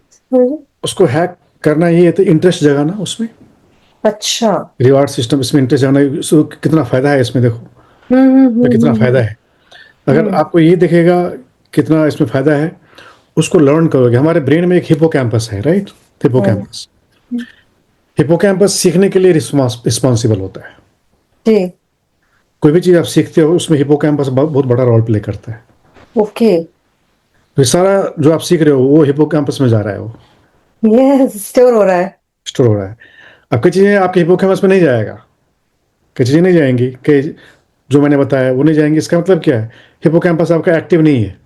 उसको हैक करना ये है तो इंटरेस्ट जगाना उसमें, अच्छा रिवार्ड सिस्टम इसमें इंटरेस्ट जगाना। इसको कितना फायदा है इसमें, देखो तो कितना फायदा हम्म है। अगर हम्म आपको ये दिखेगा कितना इसमें फायदा है, उसको लर्न करोगे। हमारे ब्रेन में एक हिपोकैम्पस है, राइट, हम्म, हिपोकैम्पस। हिपोकैम्पस सीखने के लिए रिस्पॉन्सिबल होता है। जी कोई भी चीज आप सीखते हो उसमें हिपोकैम्पस बहुत बड़ा रोल प्ले करता है। ओके तो ये सारा जो आप सीख रहे हो वो हिपोकैम्पस में जा रहा है, वो ये स्टोर हो रहा है स्टोर हो रहा है। अब कई चीजें आपके हिपोकैम्पस में नहीं जाएगा, कई चीजें नहीं जाएंगी, कई जो मैंने बताया वो नहीं जाएंगी। इसका मतलब क्या है? हिपोकैम्पस आपका एक्टिव नहीं है।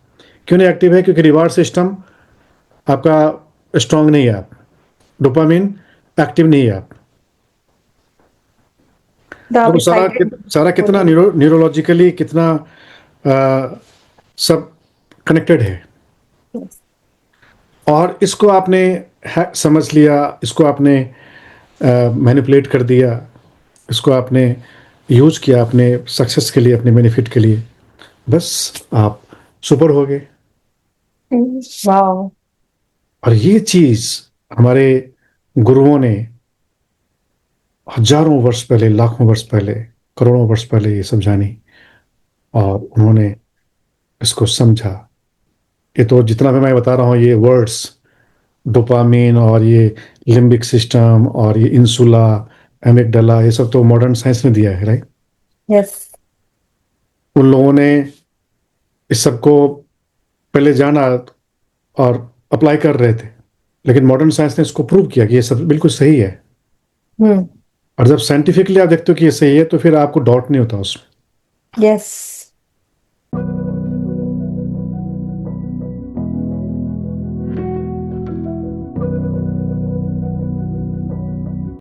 क्यों नहीं एक्टिव है? क्योंकि रिवार्ड सिस्टम आपका स्ट्रांग नहीं है, आप डोपामिन एक्टिव नहीं है आप। आप तो एक्साइटेड सारा हो कितना रहे न्यूरोलॉजिकली कितना सब कनेक्टेड है। हो और इसको आपने समझ लिया, इसको आपने मैनिपुलेट कर दिया, इसको आपने यूज किया अपने सक्सेस के लिए, अपने बेनिफिट के लिए, बस आप सुपर हो गए। वाओ और ये चीज हमारे गुरुओं ने हजारों वर्ष पहले, लाखों वर्ष पहले, करोड़ों वर्ष पहले ये सब जानी, और उन्होंने इसको समझा। ये तो जितना भी मैं बता रहा हूँ ये वर्ड्स, डोपामिन और ये लिम्बिक सिस्टम और ये इंसुला, एमिगडाला, ये सब तो मॉडर्न साइंस ने दिया है, राइट। यस उन लोगों ने इस सबको पहले जाना और अप्लाई कर रहे थे, लेकिन मॉडर्न साइंस ने इसको प्रूव किया कि ये सब बिल्कुल सही है। हम्म और जब साइंटिफिकली आप देखते हो कि ये सही है तो फिर आपको डाउट नहीं होता उसमें। यस